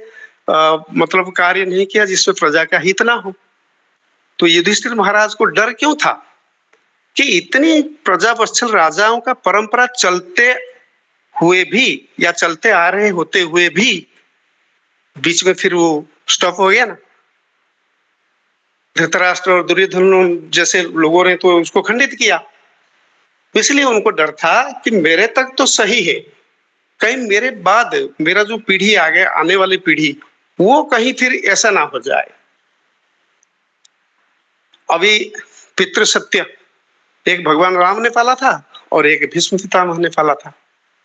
मतलब कार्य नहीं किया जिसमें प्रजा का हित ना हो। तो युधिष्ठिर महाराज को डर क्यों था कि इतनी प्रजावत्सल राजाओं का परंपरा चलते हुए भी या चलते आ रहे होते हुए भी बीच में फिर वो स्टॉप हो गया ना। धृतराष्ट्र और दुर्योधन जैसे लोगों ने तो उसको खंडित किया, इसलिए उनको डर था कि मेरे तक तो सही है, कहीं मेरे बाद मेरा जो पीढ़ी आगे आने वाली पीढ़ी वो कहीं फिर ऐसा ना हो जाए। अभी पितृसत्य एक भगवान राम ने पाला था और एक भीष्म पितामह ने पाला था।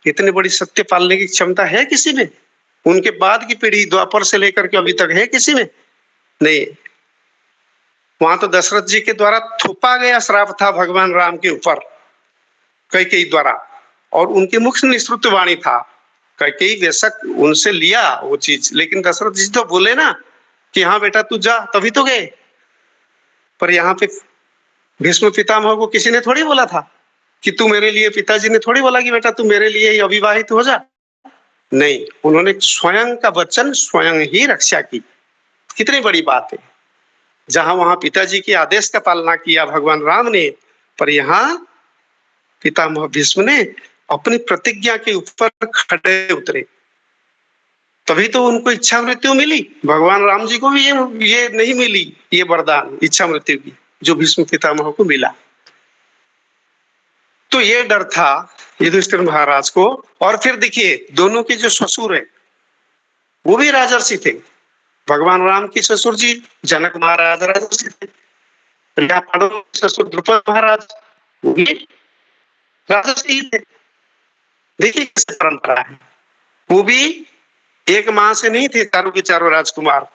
इतनी बड़ी सत्य पालने की क्षमता है किसी में? उनके बाद की पीढ़ी द्वापर से लेकर के अभी तक है किसी में? नहीं। वहां तो दशरथ जी के द्वारा थोपा गया श्राप था भगवान राम के ऊपर कैकेयी द्वारा, और उनके मुख से निश्रुत वाणी था। कैकेयी बेशक उनसे लिया वो चीज, लेकिन दशरथ जी तो बोले ना कि हाँ बेटा तू जा, तभी तो गए। पर यहाँ पे भीष्म पितामह को किसी ने थोड़ी बोला था कि तू मेरे लिए, पिताजी ने थोड़ी बोला कि बेटा तू मेरे लिए ही अविवाहित हो जा। नहीं, उन्होंने स्वयं का वचन स्वयं ही रक्षा की। कितनी बड़ी बात है। जहां वहां पिताजी के आदेश का पालना किया भगवान राम ने, पर यहाँ पितामह भीष्म ने अपनी प्रतिज्ञा के ऊपर खड़े उतरे, तभी तो उनको इच्छा मृत्यु मिली। भगवान राम जी को भी ये नहीं मिली, ये वरदान इच्छा मृत्यु की, जो भीष्म पितामह को मिला। तो ये डर था युधिष्ठिर महाराज को। और फिर देखिए दोनों के जो ससुर है वो भी राजर्षि थे। भगवान राम के ससुर जी जनक महाराज राजर्षि थे, पांडवों के ससुर द्रुपद महाराज वो भी राजर्षि थे। देखिए कैसे परंपरा है। वो भी एक माँ से नहीं थे, चारों के चारों राजकुमार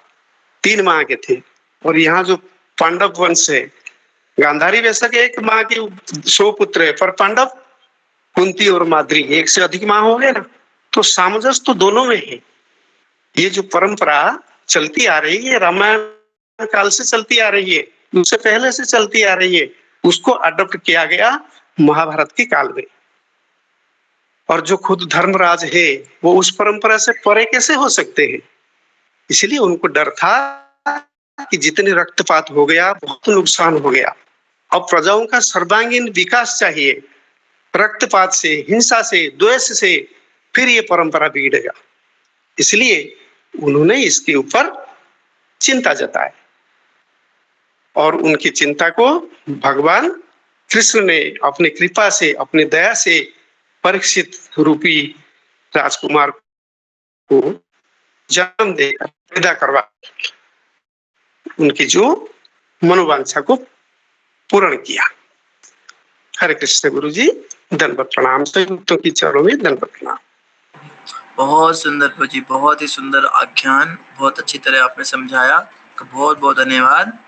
3 माँ के थे। और यहाँ जो पांडव वंश है, गांधारी बेशक एक माँ के 100 पुत्र है, पर पांडव कुंती और माद्री 1 से अधिक माँ हो गए ना। तो सामंजस्य तो दोनों में है। ये जो परंपरा चलती आ रही है, रामायण काल से चलती आ रही है, उससे पहले से चलती आ रही है, उसको अडॉप्ट किया गया महाभारत के काल में। और जो खुद धर्मराज है वो उस परंपरा से परे कैसे हो सकते हैं? इसलिए उनको डर था कि जितने रक्तपात हो गया, बहुत नुकसान हो गया। अब प्रजाओं का सर्वांगीण विकास चाहिए। रक्तपात से, हिंसा से, द्वेष से फिर ये परंपरा बिगड़ेगा। इसलिए उन्होंने इसके ऊपर चिंता जताई और उनकी चिंता को भगवान कृष्ण ने अपनी कृपा से, अपनी दया से परीक्षित रूपी राजकुमार को जन्म देकर पैदा करवा उनकी जो मनोवांछा को पूर्ण किया। हरे कृष्ण गुरु जी, दंडवत प्रणाम। संतों की चरणों में दंडवत प्रणाम। बहुत सुंदर प्रभु जी, बहुत ही सुंदर आख्यान, बहुत अच्छी तरह आपने समझाया। बहुत बहुत धन्यवाद।